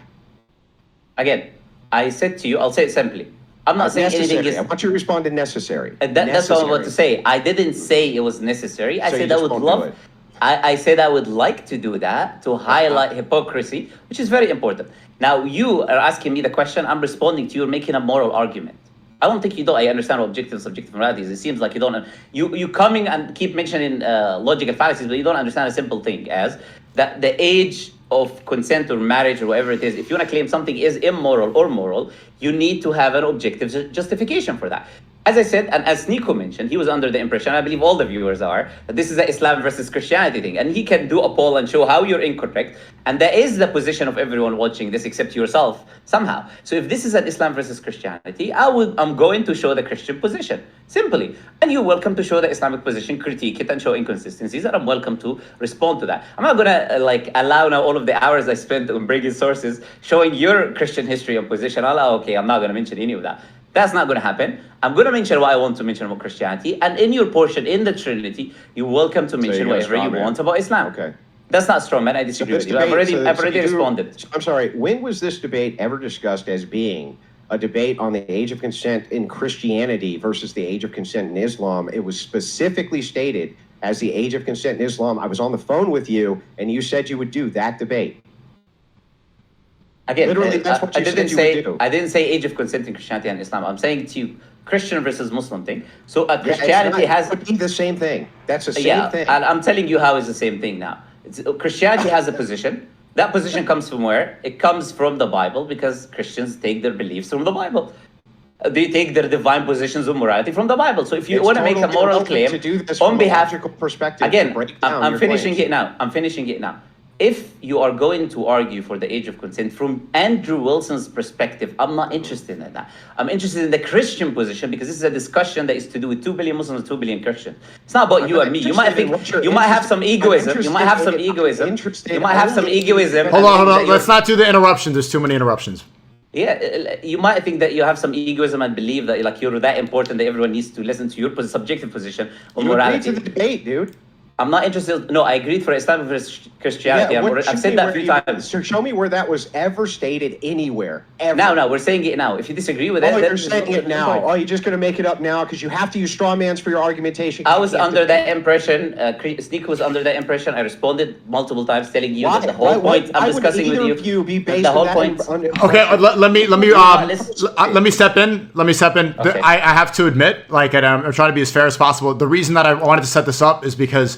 Again, I said to you, I'll say it simply. I'm not saying necessary. anything is. I want you to respond to necessary. That's what I'm about to say. I didn't say it was necessary. I So you said I just would won't do love. it. I said I would like to do that to highlight hypocrisy, which is very important. Now you are asking me the question. I'm responding to you. You're making a moral argument. I don't think you don't. I understand what objective and subjective morality is. It seems like you don't. You coming and keep mentioning logical fallacies, but you don't understand a simple thing as that the age of consent or marriage or whatever it is. If you want to claim something is immoral or moral, you need to have an objective justification for that. As I said, and as Nico mentioned, he was under the impression, I believe all the viewers are, that this is an Islam versus Christianity thing. And he can do a poll and show how you're incorrect. And that is the position of everyone watching this except yourself, somehow. So if this is an Islam versus Christianity, I'm going to show the Christian position, simply. And you're welcome to show the Islamic position, critique it, and show inconsistencies, and I'm welcome to respond to that. I'm not going to allow now all of the hours I spent on bringing sources, showing your Christian history and position. I'm not going to mention any of that. That's not going to happen. I'm going to mention what I want to mention about Christianity. And in your portion, in the Trinity, you're welcome to mention whatever you want about Islam. Okay. That's not straw man. I disagree with you. I've already responded. I'm sorry. When was this debate ever discussed as being a debate on the age of consent in Christianity versus the age of consent in Islam? It was specifically stated as the age of consent in Islam. I was on the phone with you, and you said you would do that debate. Again, literally, that's what you said you would do. I didn't say age of consent in Christianity and Islam. I'm saying to you, Christian versus Muslim thing. So Christianity has... It would be the same thing. That's the same thing. And I'm telling you how it's the same thing now. Christianity has a position. That position comes from where? It comes from the Bible, because Christians take their beliefs from the Bible. They take their divine positions of morality from the Bible. So if you want to make a moral claim to do this on behalf... perspective, Again, I'm finishing it now. I'm finishing it now. If you are going to argue for the age of consent from Andrew Wilson's perspective, I'm not interested in that. I'm interested in the Christian position, because this is a discussion that is to do with 2 billion Muslims and 2 billion Christians. It's not about you and me. You might have some egoism. You might have some egoism. You might have some egoism. Hold on. Let's not do the interruption. There's too many interruptions. Yeah, you might think that you have some egoism and believe that you're that important that everyone needs to listen to your subjective position on morality. You agreed to the debate, dude. I'm not interested. No, I agreed for Islam versus Christianity. I've said that a few times. So show me where that was ever stated anywhere. Ever. Now, we're saying it now. If you disagree with it, you're saying it now. Oh, you're just going to make it up now because you have to use straw mans for your argumentation. I was under that impression. Sneak was under that impression. I responded multiple times, telling you that the whole point I'm discussing with you. The whole point. Okay, let me step in. Okay. I have to admit, and I'm trying to be as fair as possible. The reason that I wanted to set this up is because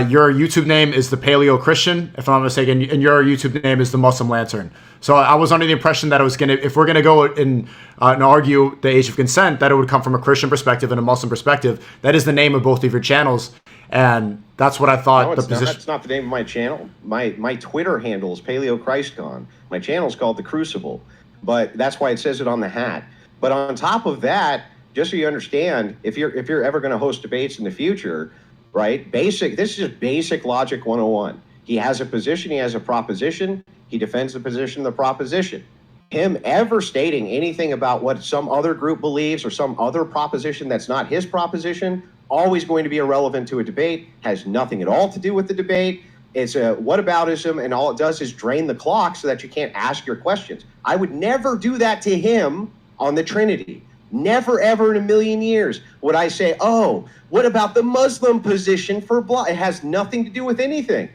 your YouTube name is the Paleo Christian, if I'm not mistaken, and your YouTube name is the Muslim Lantern. So I was under the impression that if we're gonna go and argue the age of consent, that it would come from a Christian perspective and a Muslim perspective. That is the name of both of your channels, and that's what I thought. No, that's not the name of my channel. My Twitter handle is Paleo ChristCon. My channel is called The Crucible, but that's why it says it on the hat. But on top of that, just so you understand, if you're ever going to host debates in the future, right? This is just basic logic 101. He has a position, he has a proposition, he defends the position of the proposition. Him ever stating anything about what some other group believes or some other proposition that's not his proposition, always going to be irrelevant to a debate, has nothing at all to do with the debate. It's a whataboutism, and all it does is drain the clock so that you can't ask your questions. I would never do that to him on the Trinity. Never, ever in a million years would I say, oh, what about the Muslim position for blah? It has nothing to do with anything.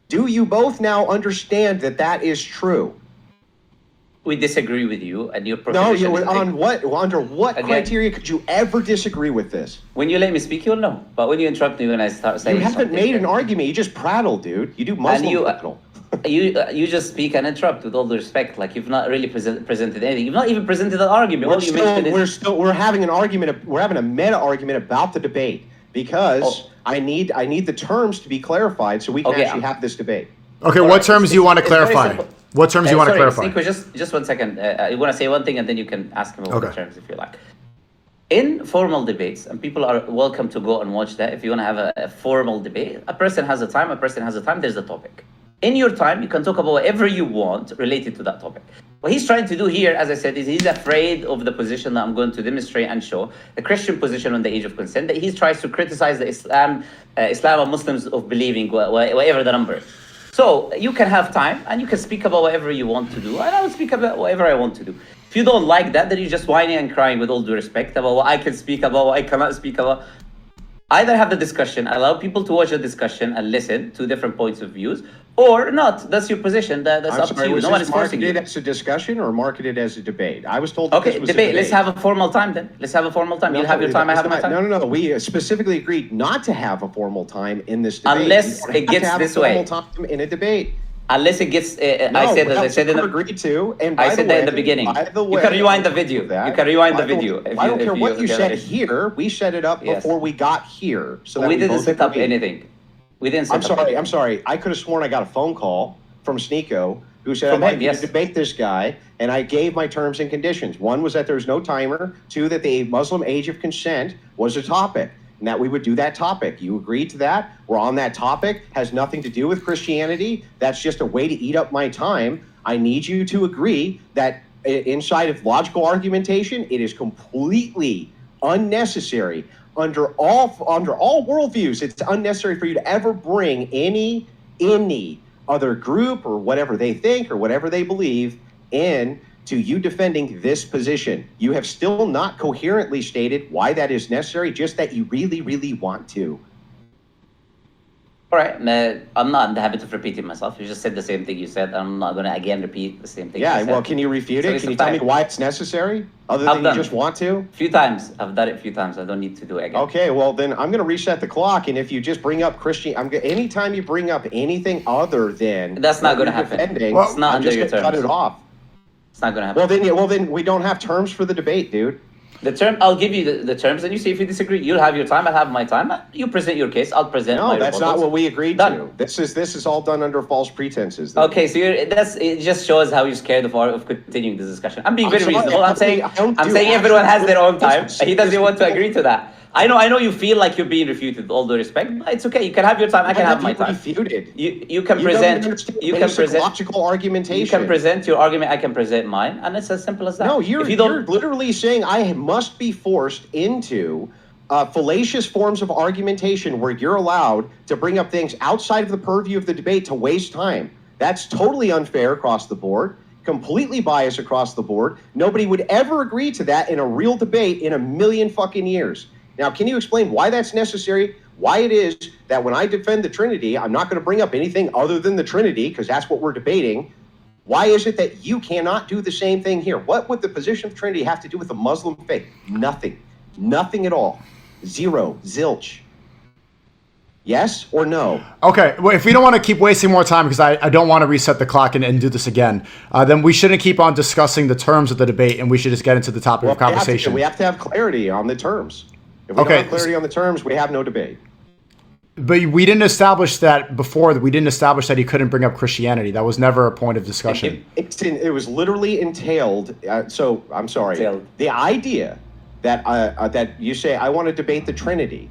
Do you both now understand that that is true? We disagree with you, and your proposition. No, on what? Under what criteria could you ever disagree with this? When you let me speak, you'll know. But when you interrupt me, when I start saying, you haven't made an argument. You just prattle, dude. You do Muslim prattle. You just speak and interrupt with all the respect, like you've not really presented anything. You've not even presented an argument. We're having an argument. We're having a meta argument about the debate because I need the terms to be clarified so we can actually have this debate. Okay, what terms do you want to clarify? What terms do you want to clarify? Nico, just 1 second. You want to say one thing and then you can ask him about the terms if you like. In formal debates, and people are welcome to go and watch that. If you want to have a formal debate, a person has a time. There's a topic. In your time, you can talk about whatever you want related to that topic. What he's trying to do here, as I said, is he's afraid of the position that I'm going to demonstrate and show, the Christian position on the age of consent, that he tries to criticize the Islam and Muslims of believing whatever the number is. So you can have time and you can speak about whatever you want to do, and I will speak about whatever I want to do. If you don't like that, then you're just whining and crying with all due respect about what I can speak about, what I cannot speak about. Either have the discussion, allow people to watch the discussion and listen to different points of views, or not. That's your position. That's I'm up sorry, to you. was No one this is forcing marketed you. as a discussion or marketed as a debate? I was told that Okay, this was debate. a debate. Let's have a formal time then. Let's have a formal time. You'll have your time, I have my time. No. We specifically agreed not to have a formal time in this debate. Unless We don't it have to gets have this a way. formal time in a debate. Unless it gets, No, I said in the agreed to. And I by said the that in way, the beginning. By the You way, can rewind the video. You can rewind the video. I don't care what you said here. We set it up Yes. before we got here. So that We didn't both set up agreed. anything. We didn't set up anything. I'm sorry. I could have sworn I got a phone call from Sneeko who said, From I'd him, like you yes. to debate this guy. And I gave my terms and conditions. One was that there was no timer. Two, that the Muslim age of consent was a topic and that we would do that topic. You agreed to that. We're on that topic. Has nothing to do with Christianity. That's just a way to eat up my time. I need you to agree that inside of logical argumentation, it is completely unnecessary under all worldviews. It's unnecessary for you to ever bring any other group or whatever they think or whatever they believe in to you defending this position. You have still not coherently stated why that is necessary, just that you really, really want to. All right, I'm not in the habit of repeating myself. You just said the same thing you said. I'm not going to again repeat the same thing. Yeah, you said. well, can you refute So it? it's Can a you tell me fact. why it's necessary? Other I've than done you just want to? A few times. I've done it a few times. I don't need to do it again. Okay, well then I'm going to reset the clock, and if you just bring up anytime you bring up anything other than That's not what gonna you're happen. defending, Well, it's not I'm under just your gonna cut terms. it off. It's not going to happen. Well then we don't have terms for the debate, dude. The term, I'll give you the terms, and you see if you disagree. You'll have your time. I'll have my time. You present your case. I'll present my No, that's not rebuttals. what we agreed Done. to. This is all done under false pretenses. though. Okay, so it just shows how you're scared of continuing this discussion. I'm being I'm very sorry, reasonable. I'm saying I don't do everyone has their own time. actual He doesn't want to business. agree to that. I know you feel like you're being refuted. With all due respect, but it's okay. You can have your time. I can have my time. Refuted. You can You present. don't understand You can basic present. logical argumentation. You can present your argument. I can present mine, and it's as simple as that. No, If you're you don't. literally saying I must be forced into fallacious forms of argumentation where you're allowed to bring up things outside of the purview of the debate to waste time. That's totally unfair across the board, completely biased across the board. Nobody would ever agree to that in a real debate in a million fucking years. Now, can you explain why that's necessary? Why it is that when I defend the Trinity, I'm not going to bring up anything other than the Trinity, because that's what we're debating. Why is it that you cannot do the same thing here? What would the position of Trinity have to do with the Muslim faith? Nothing. Nothing at all. Zero. Zilch. Yes or no? Okay, well, if we don't want to keep wasting more time, because I don't want to reset the clock and do this again, then we shouldn't keep on discussing the terms of the debate, and we should just get into the topic of conversation. We have to have clarity on the terms. If we don't have clarity on the terms, we have no debate. But we didn't establish that before. We didn't establish that he couldn't bring up Christianity. That was never a point of discussion. It was literally entailed. So I'm sorry. Entailed. The idea that you say I want to debate the Trinity,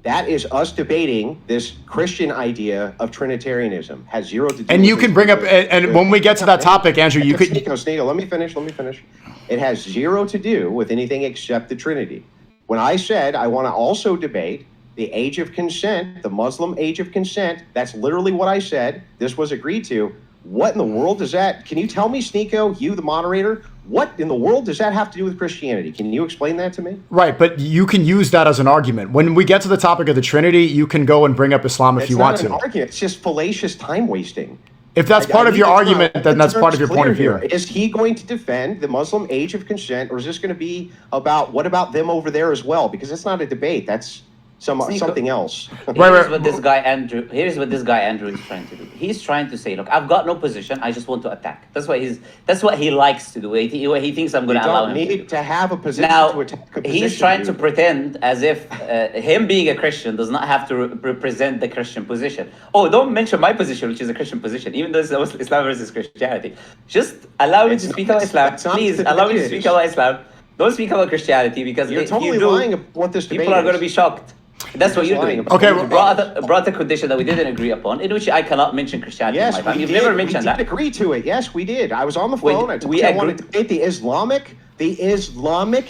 that is us debating this Christian idea of Trinitarianism. Has zero to do. And with you can bring up, and when we get to that topic, Andrew, you could. Sneeko, let me finish. It has zero to do with anything except the Trinity. When I said I want to also debate the age of consent, the Muslim age of consent, that's literally what I said. This was agreed to. What in the world does that? Can you tell me, Sneeko, you, the moderator, what in the world does that have to do with Christianity? Can you explain that to me? Right, but you can use that as an argument. When we get to the topic of the Trinity, you can go and bring up Islam if you want to. It's not an argument. It's just fallacious time wasting. If that's part of your argument, then that's part of your point of view. Is he going to defend the Muslim age of consent, or is this going to be about what about them over there as well? Because it's not a debate. That's something else. Here's what this guy Andrew is trying to do. He's trying to say, look, I've got no position. I just want to attack. That's what he likes to do. He thinks I'm going to allow him. You don't need to have a position now, to attack a position. he's trying to pretend as if him being a Christian does not have to represent the Christian position. Oh, don't mention my position, which is a Christian position, even though it's Islam versus Christianity. Just allow me to speak about Islam. Please allow me to speak about Islam. Don't speak about Christianity, because You're if totally you do, lying about what this debate people are going to is. be shocked. That's what you're doing. Okay, You brought a condition that we didn't agree upon, in which I cannot mention Christianity in my time. You've never mentioned that. We did agree to it. Yes, we did. I was on the phone. I told you I wanted to debate the Islamic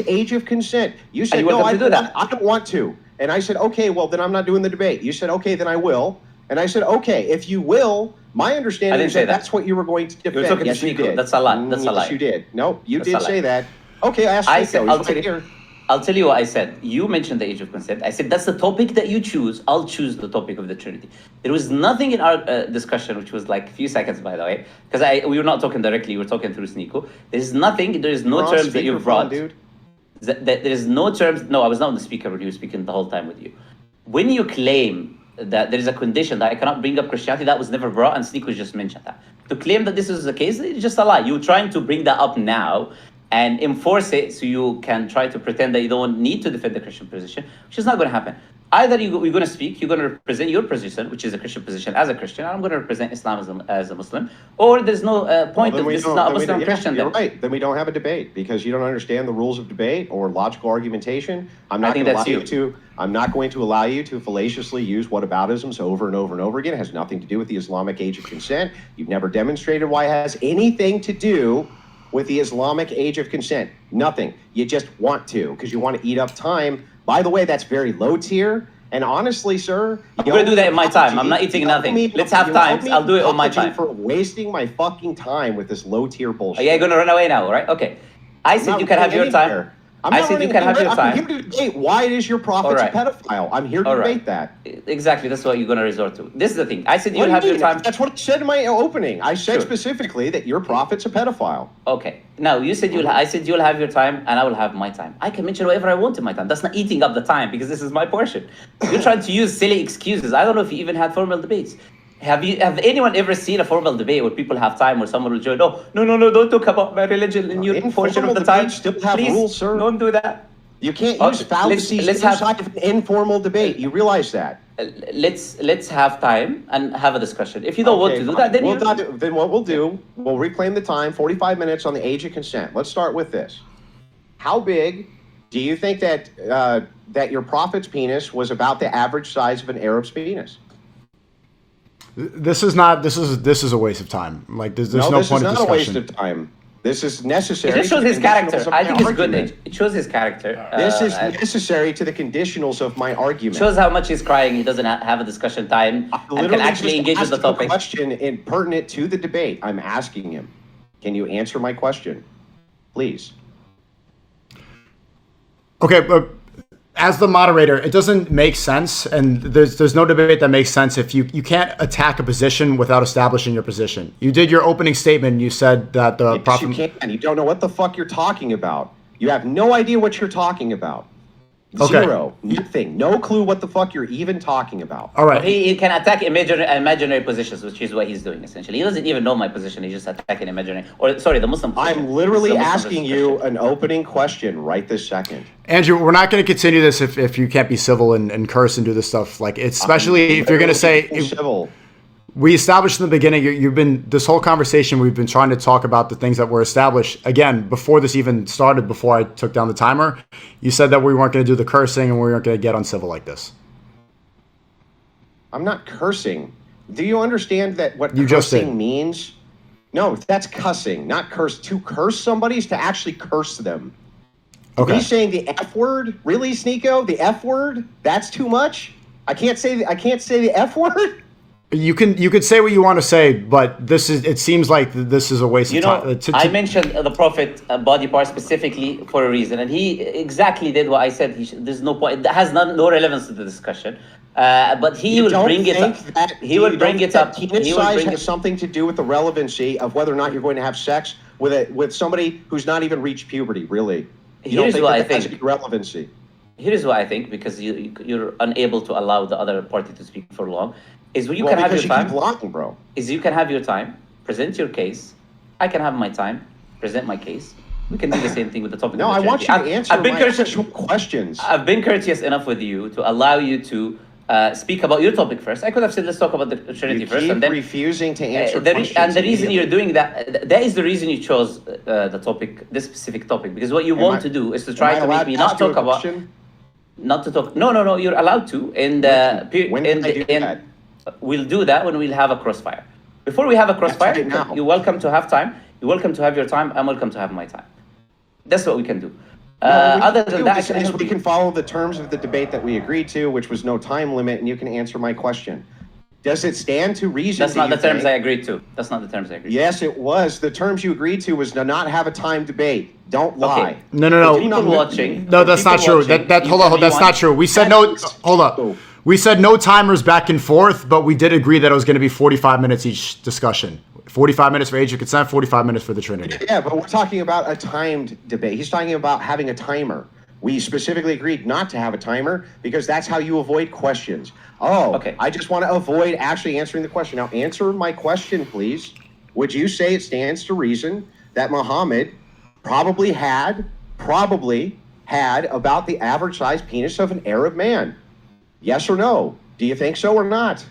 age of consent. You said, no, I don't want to. And I said, okay, well, then I'm not doing the debate. You said, okay, then I will. And I said, okay, if you will, my understanding is that that's what you were going to defend. You were talking yes, to you did. That's a lie. That's a lie. Yes, you did. No, you That's did say that. Okay, I asked I'll tell you what I said. You mentioned the age of consent. I said, that's the topic that you choose. I'll choose the topic of the Trinity. There was nothing in our discussion, which was like a few seconds, by the way, because we were not talking directly. We were talking through Sneeko. There's nothing. There is no terms that you've brought. Dude. There is no terms. No, I was not on the speaker, but you were speaking the whole time with you. When you claim that there is a condition that I cannot bring up Christianity, that was never brought, and Sneeko just mentioned that. To claim that this is the case, it's just a lie. You're trying to bring that up now and enforce it so you can try to pretend that you don't need to defend the Christian position, which is not going to happen. Either you're going to speak, you're going to represent your position, which is a Christian position, as a Christian, and I'm going to represent Islam as a Muslim, or there's no point of this is not a Muslim-Christian. You're right. Then we don't have a debate because you don't understand the rules of debate or logical argumentation. I'm not going to allow you to fallaciously use whataboutisms over and over and over again. It has nothing to do with the Islamic age of consent. You've never demonstrated why it has anything to do with the Islamic age of consent. Nothing. You just want to because you want to eat up time. By the way, that's very low tier. And honestly, sir, I'm going to do that in my time. I'm not eating nothing. Let's have time. I'll do it on my time. For wasting my fucking time with this low tier bullshit. Are you going to run away now, right? Okay. I said you can have your time. I said you can have your time. I'm here to debate why it is your prophet's a pedophile. I'm here to debate that. Exactly. That's what you're going to resort to. This is the thing. I said you'll have your time. That's what I said in my opening. I said specifically that your prophet's a pedophile. Okay. Now, you said I said you'll have your time and I will have my time. I can mention whatever I want in my time. That's not eating up the time because this is my portion. You're trying to use silly excuses. I don't know if you even had formal debates. Have anyone ever seen a formal debate where people have time where someone will join? No, don't talk about my religion in your portion of the time. Still have rules, sir. Don't do that. You can't use fallacies inside of an informal debate. You realize that. Let's have time and have a discussion. If you don't want to do that, then what we'll do, we'll reclaim the time, 45 minutes on the age of consent. Let's start with this. How big do you think that that your prophet's penis was about the average size of an Arab's penis? This is a waste of time. Like there's no point of discussion. This is not a waste of time. This is necessary. It shows his character. I think it's good. It shows his character. This is necessary to the conditionals of my argument. It shows how much he's crying. He doesn't have a discussion time and can actually engage with the topic. Question pertinent to the debate. I'm asking him. Can you answer my question, please? Okay, but as the moderator, it doesn't make sense, and there's no debate that makes sense if you can't attack a position without establishing your position. You did your opening statement, and you said that the prophet... You can't. You don't know what the fuck you're talking about. You have no idea what you're talking about. Okay. Zero. Nothing. No clue what the fuck you're even talking about. All right. He can attack imaginary positions, which is what he's doing, essentially. He doesn't even know my position. He's just attacking imaginary... the Muslim position. I'm literally asking you an opening question right this second. Andrew, we're not going to continue this if you can't be civil and curse and do this stuff. Like, especially if you're going to say... Civil. We established in the beginning, this whole conversation, we've been trying to talk about the things that were established. Again, before this even started, before I took down the timer, you said that we weren't going to do the cursing and we weren't going to get uncivil like this. I'm not cursing. Do you understand that what you cursing means? No, that's cussing, not curse. To curse somebody is to actually curse them. Okay. He's saying the F word? Really, Sneeko? The F word? That's too much? I can't say the F word? You could say what you want to say, but it seems like this is a waste of time. I mentioned the prophet body part specifically for a reason, and he exactly did what I said. There's no point. That has no relevance to the discussion. But he will bring it up. He will bring it up. Penis size has something to do with the relevancy of whether or not you're going to have sex with somebody who's not even reached puberty. Really, here's what I think. Has relevancy. Here's what I think, because you're unable to allow the other party to speak for long. Is you can have your time. Keep blocking, bro. Is you can have your time, present your case. I can have my time, present my case. We can do the same thing with the topic. No, I want you to answer my actual questions. I've been courteous enough with you to allow you to speak about your topic first. I could have said, let's talk about the Trinity first, and then refusing to answer questions. And the reason you're doing that is the reason you chose the topic, this specific topic, because what you want to do is to try to make me not talk about. Not to talk. No. You're allowed to. We'll do that when we'll have a crossfire. Before we have a crossfire, you're welcome to have time. You're welcome to have your time. I'm welcome to have my time. That's what we can do. Other than that, we can follow the terms of the debate that we agreed to, which was no time limit, and you can answer my question. Does it stand to reason? That's not the terms I agreed to. That's not the terms I agreed to. Yes, it was. The terms you agreed to was to not have a time debate. Don't lie. Okay. No. People watching. No, that's not true. Hold on. That's not true. We said no. Hold up. We said no timers back and forth, but we did agree that it was going to be 45 minutes each discussion. 45 minutes for age of consent, 45 minutes for the Trinity. Yeah, but we're talking about a timed debate. He's talking about having a timer. We specifically agreed not to have a timer because that's how you avoid questions. Oh, okay. I just want to avoid actually answering the question. Now, answer my question, please. Would you say it stands to reason that Muhammad probably had about the average size penis of an Arab man? Yes or no? Do you think so or not?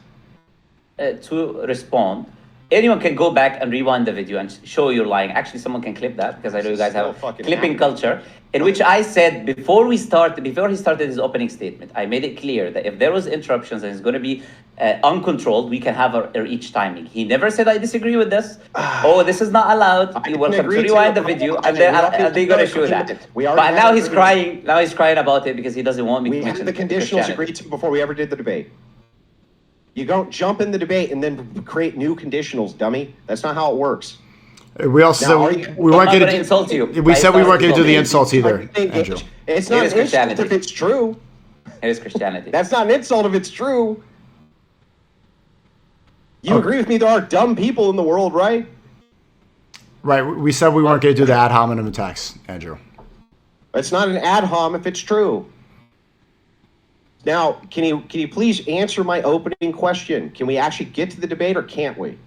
To respond, anyone can go back and rewind the video and show you're lying. Actually, someone can clip that because I know you guys have a clipping culture. In which I said before he started his opening statement, I made it clear that if there was interruptions and it's going to be uncontrolled, we can have our each timing. He never said I disagree with this. This is not allowed. You're welcome to rewind the video, and they're going to show that. But now he's crying. Now he's crying about it because he doesn't want me to mention the conditionals agreed to before we ever did the debate. You don't jump in the debate and then create new conditionals, dummy. That's not how it works. We also said we weren't going to insult you. We said we weren't going to do the insults either, Andrew. It's not an insult if it's true. It is Christianity. That's not an insult if it's true. You agree with me? There are dumb people in the world, right? Right. We said we weren't going to do the ad hominem attacks, Andrew. It's not an ad hom if it's true. Now, can you please answer my opening question? Can we actually get to the debate or can't we?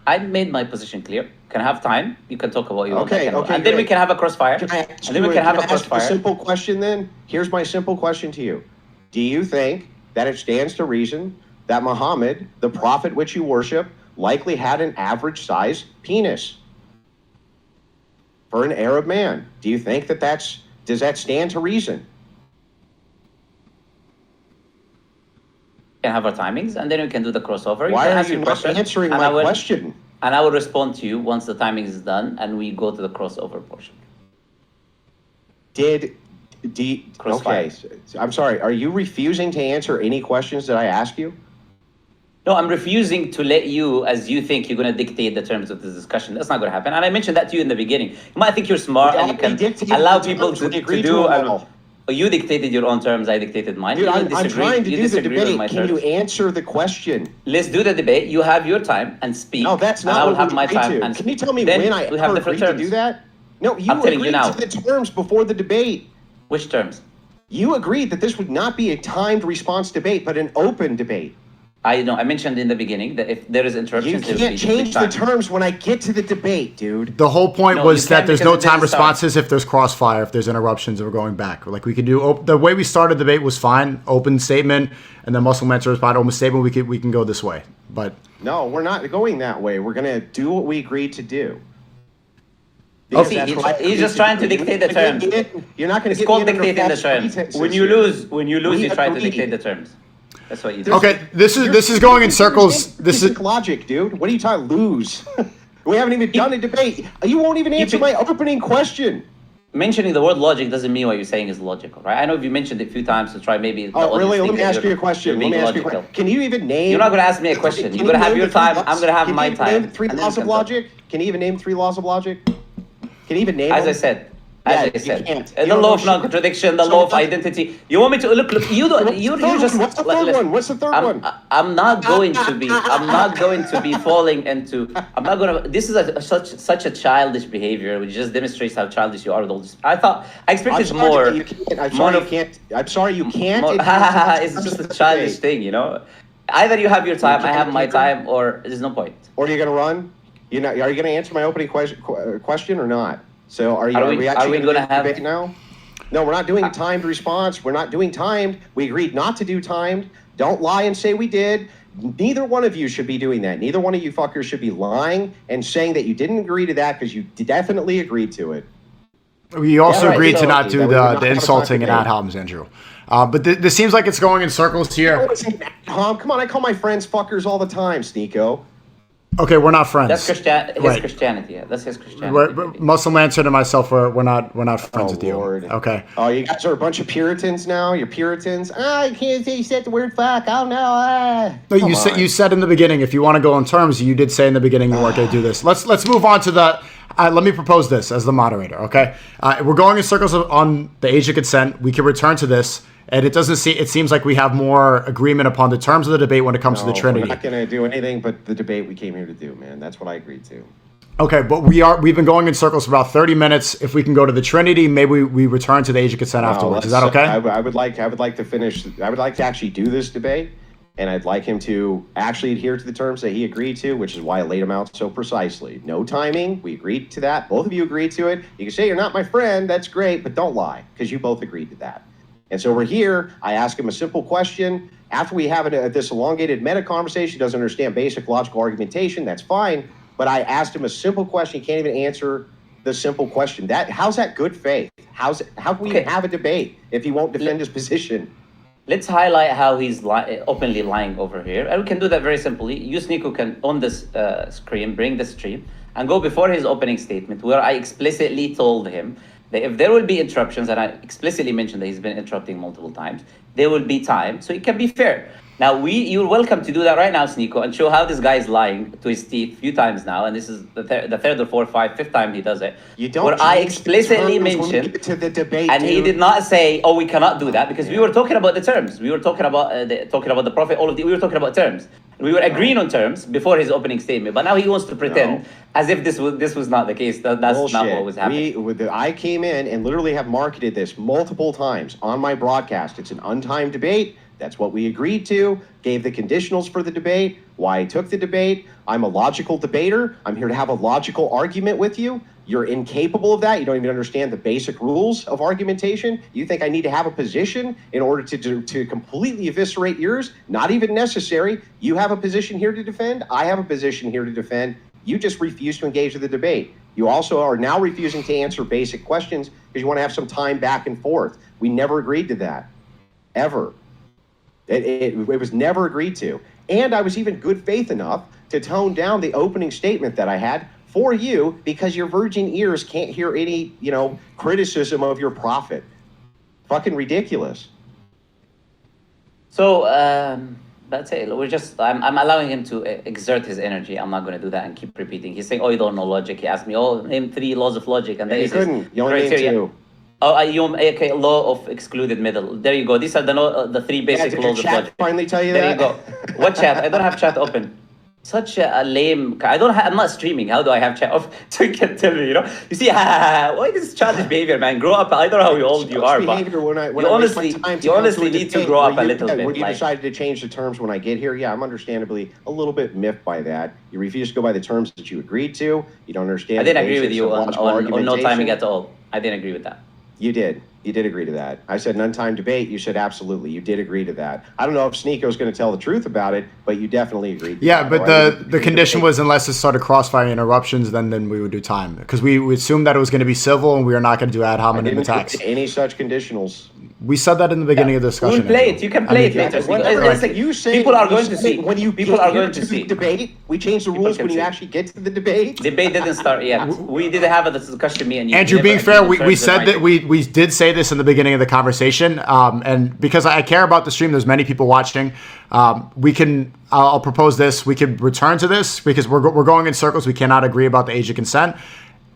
I made my position clear. Can I have time? You can talk about your okay, and then we can have a crossfire. A simple question then? Here's my simple question to you. Do you think that it stands to reason that Muhammad, the prophet which you worship, likely had an average size penis for an Arab man? Do you think does that stand to reason? Can have our timings, and then we can do the crossover. Why are you not answering my question? And I will respond to you once the timing is done, and we go to the crossover portion. Okay, I'm sorry. Are you refusing to answer any questions that I ask you? No, I'm refusing to let you, as you think you're going to dictate the terms of this discussion. That's not going to happen. And I mentioned that to you in the beginning. You might think you're smart and you can allow people to do. You dictated your own terms, I dictated mine. Dude, I'm trying to do the debate. Can you answer the question? Let's do the debate. You have your time and speak. No, that's not I will what have my time. And can you tell me when I ever agreed to do that? No, you agreed to the terms before the debate. Which terms? You agreed that this would not be a timed response debate, but an open debate. I mentioned in the beginning that if there is interruptions, you can't change the terms when I get to the debate, dude. The whole point was that there's no time responses if there's crossfire, if there's interruptions, and we're going back. Like we could do the way we started the debate was fine, open statement, and then Muslim mentor respond, open statement. We can go this way, but no, we're not going that way. We're gonna do what we agreed to do. Okay, he's just trying to dictate the terms. You're not going to. It's called dictating the terms. When you lose, you try to dictate the terms. That's what you do. Okay, this is going in circles. This is logic, dude. What are you trying to lose? We haven't even done a debate. You won't even answer my opening question. Mentioning the word logic doesn't mean what you're saying is logical, right? I know you mentioned it a few times to try maybe. Oh, really? Let me ask you a question. Can you even name? You're not going to ask me a question. You're going to have your time. I'm going to have my time. Name 3 laws of logic? Can you even name 3 laws of logic? Can you even name As them? I said. The law of non-contradiction, the law of identity. You want me to look? You don't. You just. What's the third one? What's the third one? I'm not going to be. I'm not going to be falling into. I'm not going to. This is such a childish behavior, which just demonstrates how childish you are with all this. I expected more. I'm sorry, you can't. It's just a childish thing, you know. Either you have your time, I have my time, or there's no point. Or you're going to run. Are you going to answer my opening question or not? So are we actually going to have debate now? No, we're not doing timed response. We're not doing timed. We agreed not to do timed. Don't lie and say we did. Neither one of you should be doing that. Neither one of you fuckers should be lying and saying that you didn't agree to that because you definitely agreed to it. We also agreed to not do the insulting and ad homs, Andrew. But this seems like it's going in circles here. Come on, I call my friends fuckers all the time, Sneeko. Okay, we're not friends. That's his Christianity. Yeah, that's his Christianity. Muslim Lantern and myself, we're not friends with Lord. you. Okay. Oh, you guys are a bunch of Puritans now. You're Puritans. You can't say you said the word fuck. Oh no. No, you said in the beginning, if you want to go on terms, you did say in the beginning you weren't going to do this. Let's move on to the. Let me propose this as the moderator. Okay, we're going in circles on the age of consent. We can return to this. And it seems like we have more agreement upon the terms of the debate when it comes to the Trinity. We're not going to do anything but the debate we came here to do, man. That's what I agreed to. Okay, but we've been going in circles for about 30 minutes. If we can go to the Trinity, maybe we return to the age of consent afterwards. Is that okay? I would like to finish. I would like to actually do this debate, and I'd like him to actually adhere to the terms that he agreed to, which is why I laid them out so precisely. No timing. We agreed to that. Both of you agreed to it. You can say you're not my friend. That's great, but don't lie, because you both agreed to that. And so we're here. I ask him a simple question. After we have this elongated meta conversation, he doesn't understand basic logical argumentation. That's fine. But I asked him a simple question. He can't even answer the simple question. How's that good faith? How can we even have a debate if he won't defend his position? Let's highlight how he's openly lying over here. And we can do that very simply. You, Sneeko, can on this screen, bring the stream, and go before his opening statement, where I explicitly told him that if there will be interruptions, and I explicitly mentioned that he's been interrupting multiple times, there will be time, so it can be fair. Now, you're welcome to do that right now, Sneeko, and show how this guy is lying to his teeth a few times now, and this is the third or fourth, fifth time he does it. You don't. Where I explicitly mentioned, to the debate, and he did not say, "Oh, we cannot do that," because we were talking about the terms. We were talking about the prophet. We were talking about terms. We were agreeing on terms before his opening statement, but now he wants to pretend as if this was not the case. That's Bullshit. not what was happening. I came in and literally have marketed this multiple times on my broadcast. It's an untimed debate. That's what we agreed to, gave the conditionals for the debate, why I took the debate. I'm a logical debater. I'm here to have a logical argument with you. You're incapable of that. You don't even understand the basic rules of argumentation. You think I need to have a position in order to completely eviscerate yours? Not even necessary. You have a position here to defend. I have a position here to defend. You just refuse to engage in the debate. You also are now refusing to answer basic questions because you want to have some time back and forth. We never agreed to that, ever. It was never agreed to. And I was even good faith enough to tone down the opening statement that I had for you because your virgin ears can't hear any, criticism of your prophet. Fucking ridiculous. So that's it. I'm allowing him to exert his energy. I'm not going to do that and keep repeating. He's saying, "Oh, you don't know logic." He asked me, "Oh, name 3 laws of logic," and you couldn't. You only named 2. Oh, okay, law of excluded middle. There you go. These are the 3 basic laws of logic. Finally tell you there that? There you go. What chat? I don't have chat open. Such a lame. I'm not streaming. How do I have chat off? So you can tell me, You see, why this childish behavior, man? Grow up. I don't know how old you are, but you honestly need to grow up a little bit. When you decided to change the terms when I get here, I'm understandably a little bit miffed by that. You refuse to go by the terms that you agreed to. You don't understand. I didn't agree with you on no timing at all. I didn't agree with that. You did. You did agree to that. I said an untimed debate. You said absolutely. You did agree to that. I don't know if Sneeko's going to tell the truth about it, but you definitely agreed to that. But the condition was unless it started crossfire interruptions, then we would do time. Because we assumed that it was going to be civil and we were not going to do ad hominem attacks. Any such conditionals. We said that in the beginning of the discussion. We'll play it. You can play it later. You say people are going to see. When you people are going to see. Debate. We change the rules when you actually get to the debate. Debate didn't start yet. We didn't have a discussion. Me and you. Andrew, being fair, we said that we did say this in the beginning of the conversation, and because I care about the stream, there's many people watching. I'll propose this. We could return to this because we're going in circles. We cannot agree about the age of consent.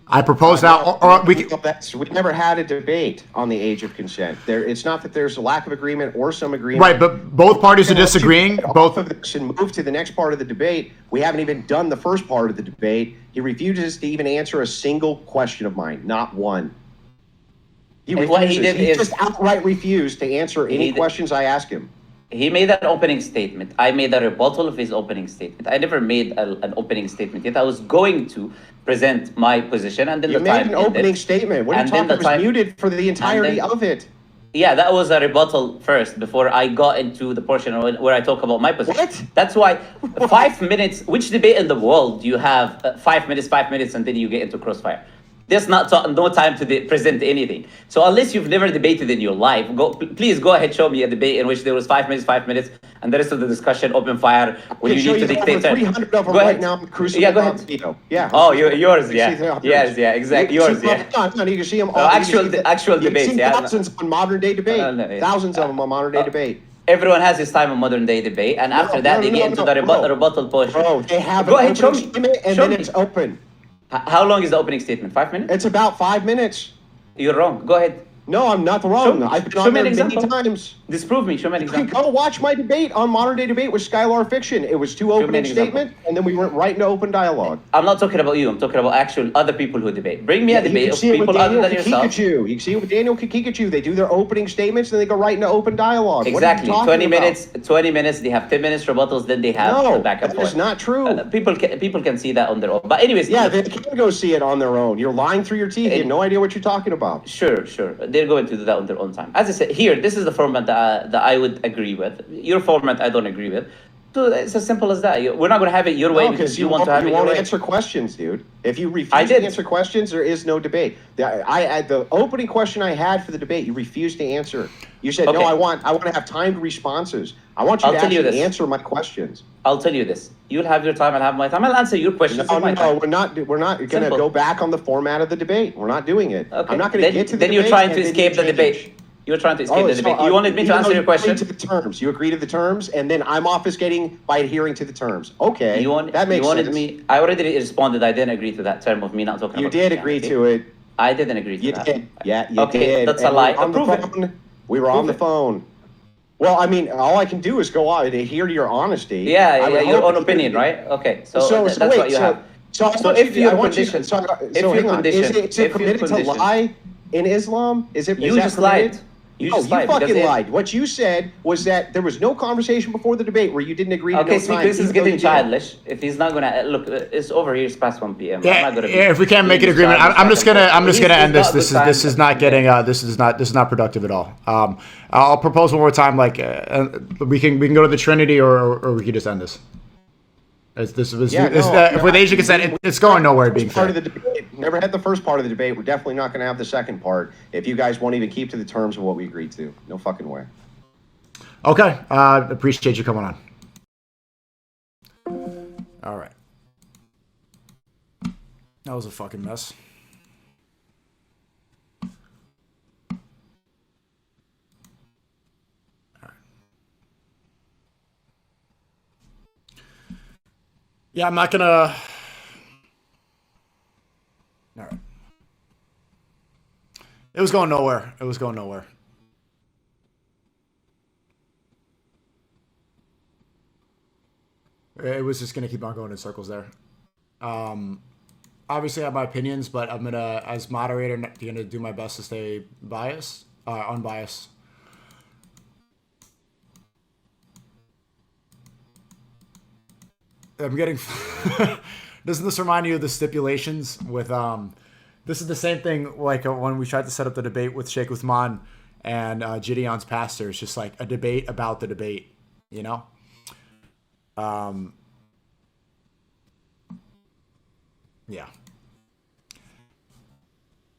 I propose now, we've never had a debate on the age of consent. It's not that there's a lack of agreement or some agreement. Right, but both parties are disagreeing. Both of this and move to the next part of the debate. We haven't even done the first part of the debate. He refuses to even answer a single question of mine, not one. He just outright refused to answer any questions I asked him. He made an opening statement. I made a rebuttal of his opening statement. I never made an opening statement yet. I was going to present my position, and then you made an opening statement. What are you talking about? It was muted for the entirety of it. Yeah, that was a rebuttal first before I got into the portion where I talk about my position. What? That's why 5 minutes. Which debate in the world do you have 5 minutes, and then you get into crossfire? There's no time to present anything. So unless you've never debated in your life, please go ahead, show me a debate in which there was 5 minutes, and the rest of the discussion open fire. When you need to dictate. 300 of them go ahead. Right now. Yeah, go ahead. Yeah. Oh, yours. Yeah. Yes. Yeah. Exactly. Yours. Yeah. No, you can see them all. Actual debates. Yeah. Thousands on modern day debate. Thousands of them on modern day debate. Everyone has his time on modern day debate, and after that they get into the rebuttal portion. Bro, they have go ahead, show me. And then it's open. How long is the opening statement? 5 minutes? It's about 5 minutes. You're wrong. Go ahead. No, I'm not wrong. I've been on there many times. Disprove me. Show me an example. Go watch my debate on Modern Day Debate with Skylar Fiction. It was 2 opening statements, and then we went right into open dialogue. I'm not talking about you. I'm talking about actual other people who debate. Bring me a debate of people other than yourself. You can see it with Daniel Kikikachu. They do their opening statements, and they go right into open dialogue. Exactly. 20 minutes. 20 minutes. They have 10 minutes rebuttals. Then they have the back and forth. That is not true. People can see that on their own. But anyways. Yeah, they can go see it on their own. You're lying through your teeth. You have no idea what you're talking about. Sure. They're going to do that on their own time. As I said, here, this is the format that I would agree with. Your format, I don't agree with. So it's as simple as that. We're not going to have it your way because you want to have it your way. You won't answer questions, dude. If you refuse to answer questions, there is no debate. The opening question I had for the debate, you refused to answer. You said, no, I want to have timed responses. I want you to actually answer my questions. I'll tell you this. You'll have your time, I'll have my time. I'll answer your questions. No, we're not going to go back on the format of the debate. We're not doing it. Okay. I'm not going to get to the debate. Then you're trying to escape the debate. You're trying to escape the debate. You wanted me to answer your question? To the terms. You agree to the terms, and then I'm obfuscating by adhering to the terms. Okay, that makes sense. I already responded. I didn't agree to that term of me not talking about You did agree to it. I didn't agree to that. You did. Yeah, you did. Okay, that's a lie. Prove it. We were on the phone. Well, I mean, all I can do is go out and adhere to your honesty. Yeah, your own opinion, right? Okay, so that's what you have. So if your condition, is it permitted to lie in Islam? Is it? You just lied. You fucking lied. What you said was that there was no conversation before the debate where you didn't agree to no time. Okay, see, this is getting childish. If he's not gonna look, it's over here. It's past 1 p.m. Yeah, I'm not gonna if we can't make an agreement, I'm just gonna end this. This is not productive at all. I'll propose one more time. Like we can go to the Trinity, or we can just end this. With Asian consent, it's going nowhere. Being part of the debate. Never had the first part of the debate. We're definitely not going to have the second part if you guys won't even keep to the terms of what we agreed to. No fucking way. Okay. Appreciate you coming on. All right. That was a fucking mess. Yeah, I'm not gonna. All right. It was going nowhere. It was just gonna keep on going in circles there. Obviously, I have my opinions, but I'm gonna, as moderator, gonna do my best to stay unbiased. I'm getting. Doesn't this remind you of the stipulations with This is the same thing like when we tried to set up the debate with Sheikh Uthman and Gideon's pastor. It's just like a debate about the debate, you know. Yeah.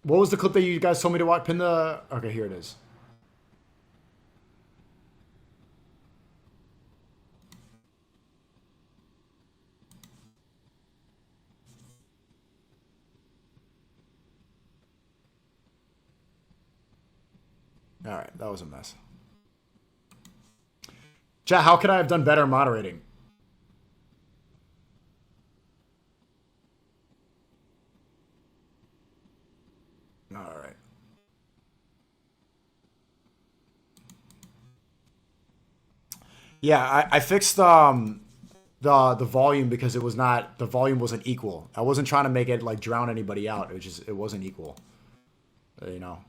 What was the clip that you guys told me to watch? Pin the. Okay, here it is. All right, that was a mess. Chat, how could I have done better moderating? All right. Yeah, I fixed the volume because it was not, the volume wasn't equal. I wasn't trying to make it like drown anybody out. It wasn't equal. You know.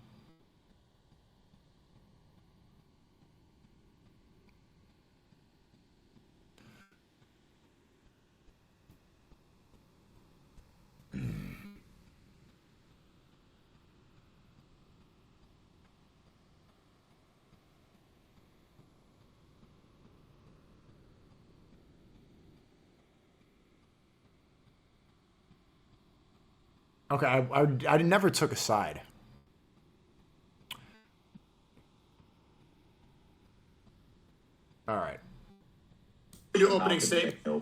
Okay, I never took a side. All right. Do opening statement. Well,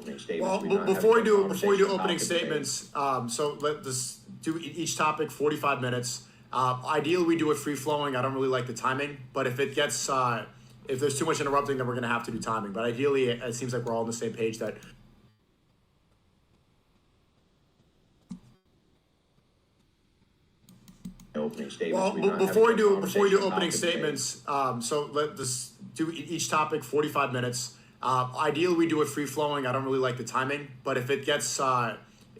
before we do opening statements, so let's do each topic 45 minutes. Ideally, we do it free flowing. I don't really like the timing, but if it gets if there's too much interrupting, then we're gonna have to do timing. But ideally, it seems like we're all on the same page that. Opening statements. Well, before we do opening statements, so let's do each topic 45 minutes. Ideally, we do it free flowing. I don't really like the timing, but if it gets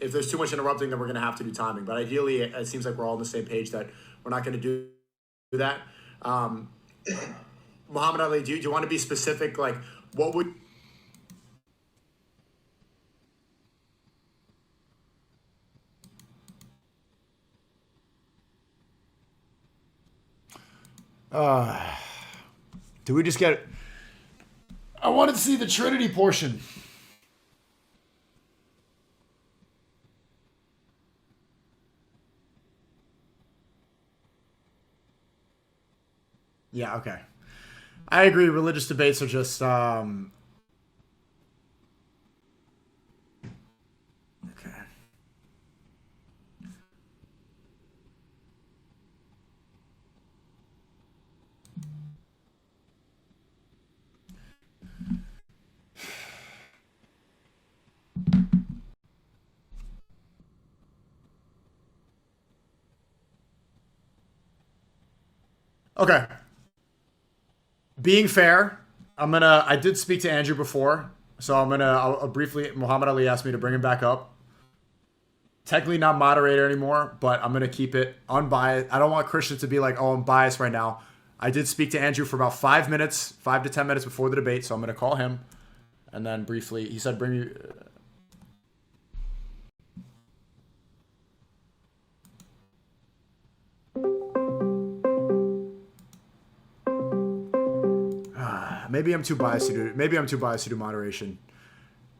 if there's too much interrupting, then we're gonna have to do timing. But ideally, it seems like we're all on the same page that we're not gonna do that. Muhammad Ali, do you want to be specific? Like, what would do we just get? I wanted to see the Trinity portion. Yeah, okay. I agree. Religious debates are just okay. Okay. Being fair, I did speak to Andrew before, so I'll briefly, Muhammad Ali asked me to bring him back up. Technically not moderator anymore, but I'm gonna keep it unbiased. I don't want Christians to be like, oh, I'm biased right now. I did speak to Andrew for about 5 minutes, 5 to 10 minutes before the debate, so I'm gonna call him, and then briefly, he said, bring you. Maybe I'm too biased to do. Maybe I'm too biased to do moderation.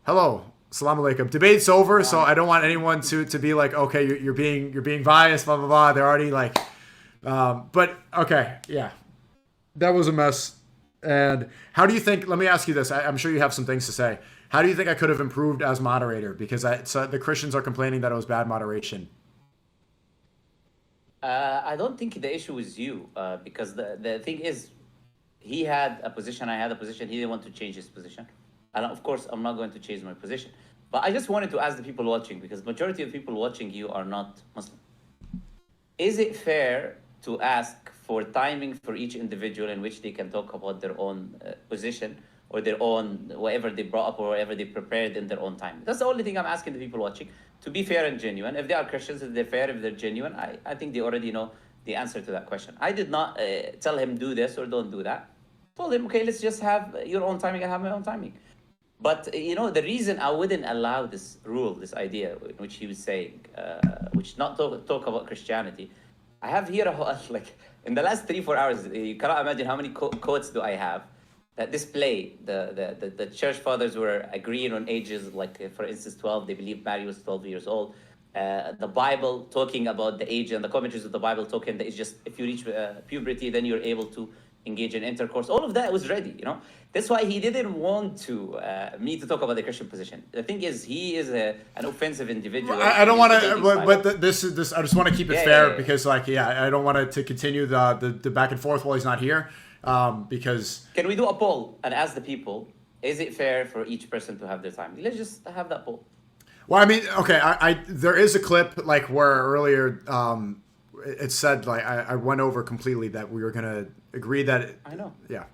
Hello, Assalamu alaikum. Debate's over, so I don't want anyone to be like, okay, you're being biased, blah blah blah. They're already like, but okay, yeah, that was a mess. And how do you think? Let me ask you this. I'm sure you have some things to say. How do you think I could have improved as moderator? Because the Christians are complaining that it was bad moderation. I don't think the issue is you, because the thing is, he had a position, I had a position. He didn't want to change his position, and of course, I'm not going to change my position. But I just wanted to ask the people watching, because majority of people watching you are not Muslim. Is it fair to ask for timing for each individual in which they can talk about their own position or their own whatever they brought up or whatever they prepared in their own time? That's the only thing I'm asking the people watching, to be fair and genuine. If they are Christians, if they're fair, if they're genuine, I think they already know the answer to that question. I did not tell him do this or don't do that. Told him, okay, let's just have your own timing and have my own timing. But the reason I wouldn't allow this rule, this idea in which he was saying, which not talk about Christianity, I have here like in the last 3-4 hours, you cannot imagine how many quotes do I have that display the church fathers were agreeing on ages, like for instance 12. They believe Mary was 12 years old. The Bible talking about the age, and the commentaries of the Bible talking that it's just if you reach puberty, then you're able to engage in intercourse. All of that was ready, That's why he didn't want to me to talk about the Christian position. The thing is, he is an offensive individual. I don't want to, but this. I just want to keep it fair because, I don't want to continue the back and forth while he's not here. Because can we do a poll and ask the people? Is it fair for each person to have their time? Let's just have that poll. Well, I mean, okay, I there is a clip where earlier it said I went over completely that we were gonna agree that I know. Yeah.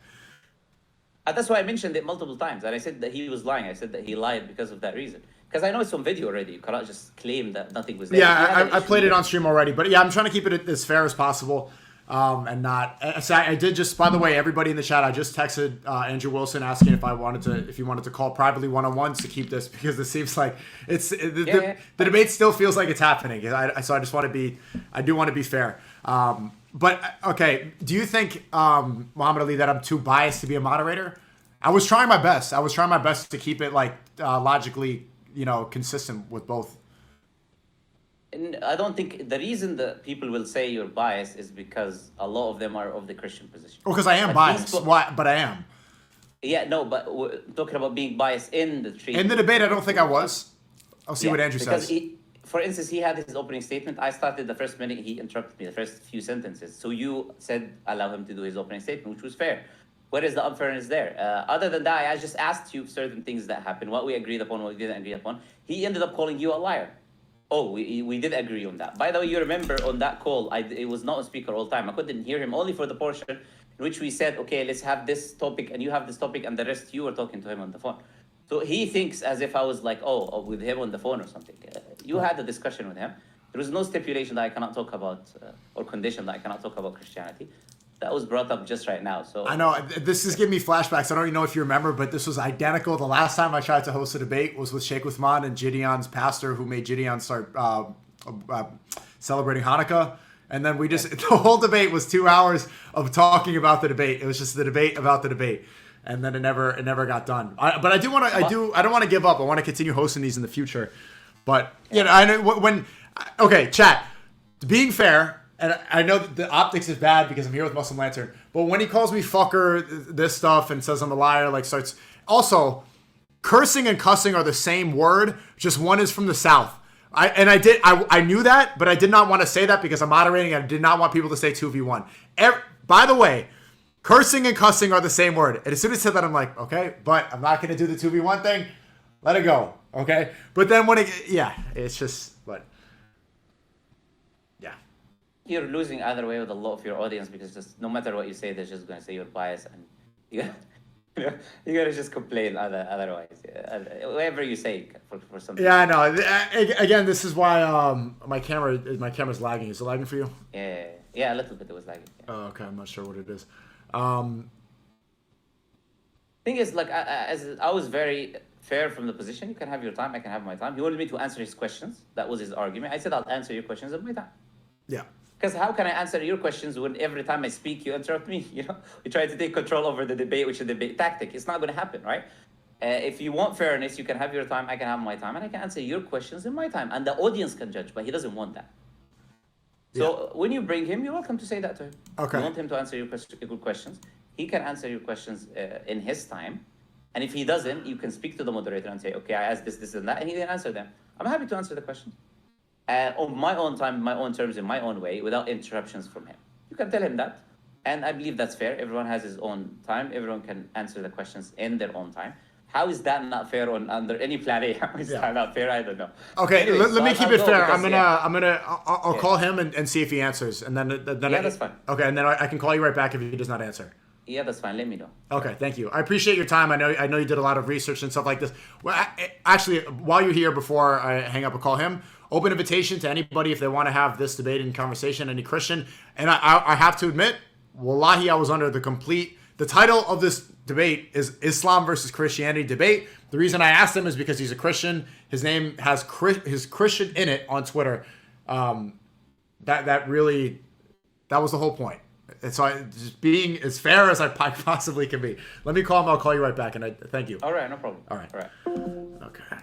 That's why I mentioned it multiple times, and I said that he was lying. I said that he lied because of that reason. Because I know it's on video already. You cannot just claim that nothing was there. Yeah, I played it on stream already, but yeah, I'm trying to keep it as fair as possible. And not. So I did just. By the way, everybody in the chat, I just texted Andrew Wilson asking if he wanted to call privately one-on-ones to keep this, because it seems like the debate still feels like it's happening. So I just want to be. I do want to be fair. But okay, do you think, Muhammad Ali, that I'm too biased to be a moderator? I was trying my best. to keep it logically, consistent with both. And I don't think the reason that people will say you're biased is because a lot of them are of the Christian position. Well, because I am But biased. Why? But I am. Yeah, no, but we're talking about being biased in the treatment. In the debate, I don't think I was. I'll see what Andrew because says. For instance, he had his opening statement. I started the first minute, he interrupted me, the first few sentences. So you said allow him to do his opening statement, which was fair. Where is the unfairness there? Other than that, I just asked you certain things that happened, what we agreed upon, what we didn't agree upon. He ended up calling you a liar. Oh, we did agree on that. By the way, you remember on that call, it was not a speaker all the time. I couldn't hear him only for the portion in which we said, okay, let's have this topic and you have this topic and the rest you were talking to him on the phone. So he thinks as if I was like, with him on the phone or something. You had a discussion with him. There was no stipulation that I cannot talk about or condition that I cannot talk about Christianity. That was brought up just right now. So I know this is giving me flashbacks. I don't even know if you remember, but this was identical. The last time I tried to host a debate was with Sheikh Uthman and Gideon's pastor, who made Gideon start celebrating Hanukkah. And then the whole debate was 2 hours of talking about the debate. It was just the debate about the debate, and then it never got done. But I don't want to give up. I want to continue hosting these in the future. But I know okay, chat. Being fair. And I know that the optics is bad because I'm here with Muslim Lantern. But when he calls me fucker, this stuff, and says I'm a liar, starts... Also, cursing and cussing are the same word, just one is from the South. I knew that, but I did not want to say that because I'm moderating and I did not want people to say 2v1. By the way, cursing and cussing are the same word. And as soon as I said that, I'm like, okay, but I'm not going to do the 2v1 thing. Let it go, okay? But then it's just... But... You're losing either way with a lot of your audience because just no matter what you say, they're just going to say you're biased, and you gotta just complain otherwise. Whatever you say for something. Yeah, I know. Again, this is why my camera's lagging. Is it lagging for you? Yeah, a little bit. It was lagging. Yeah. Oh, okay. I'm not sure what it is. Thing is, I was very fair from the position. You can have your time. I can have my time. He wanted me to answer his questions. That was his argument. I said I'll answer your questions at my time. Yeah. Because how can I answer your questions when every time I speak, you interrupt me? We try to take control over the debate, which is a debate tactic. It's not going to happen, right? If you want fairness, you can have your time, I can have my time, and I can answer your questions in my time. And the audience can judge, but he doesn't want that. So when you bring him, you're welcome to say that to him. Okay. You want him to answer your good questions. He can answer your questions in his time. And if he doesn't, you can speak to the moderator and say, okay, I asked this, and that, and he can answer them. I'm happy to answer the questions. On my own time, my own terms, in my own way, without interruptions from him. You can tell him that. And I believe that's fair. Everyone has his own time. Everyone can answer the questions in their own time. How is that not fair under any plan A? How is that not fair? I don't know. Okay, Anyways, let me keep it fair. Because, I'll call him and see if he answers, and then that's fine. Okay, and then I can call you right back if he does not answer. Yeah, that's fine. Let me know. Okay, thank you. I appreciate your time. I know you did a lot of research and stuff like this. Well, actually, while you're here, before I hang up and call him, open invitation to anybody if they want to have this debate and conversation, any Christian. And I have to admit, wallahi, I was under the title of this debate is Islam versus Christianity debate. The reason I asked him is because he's a Christian. His name has his Christian in it on Twitter. That was the whole point. And so just being as fair as I possibly can be. Let me call him. I'll call you right back. And I thank you. All right, no problem. All right. All right. Okay.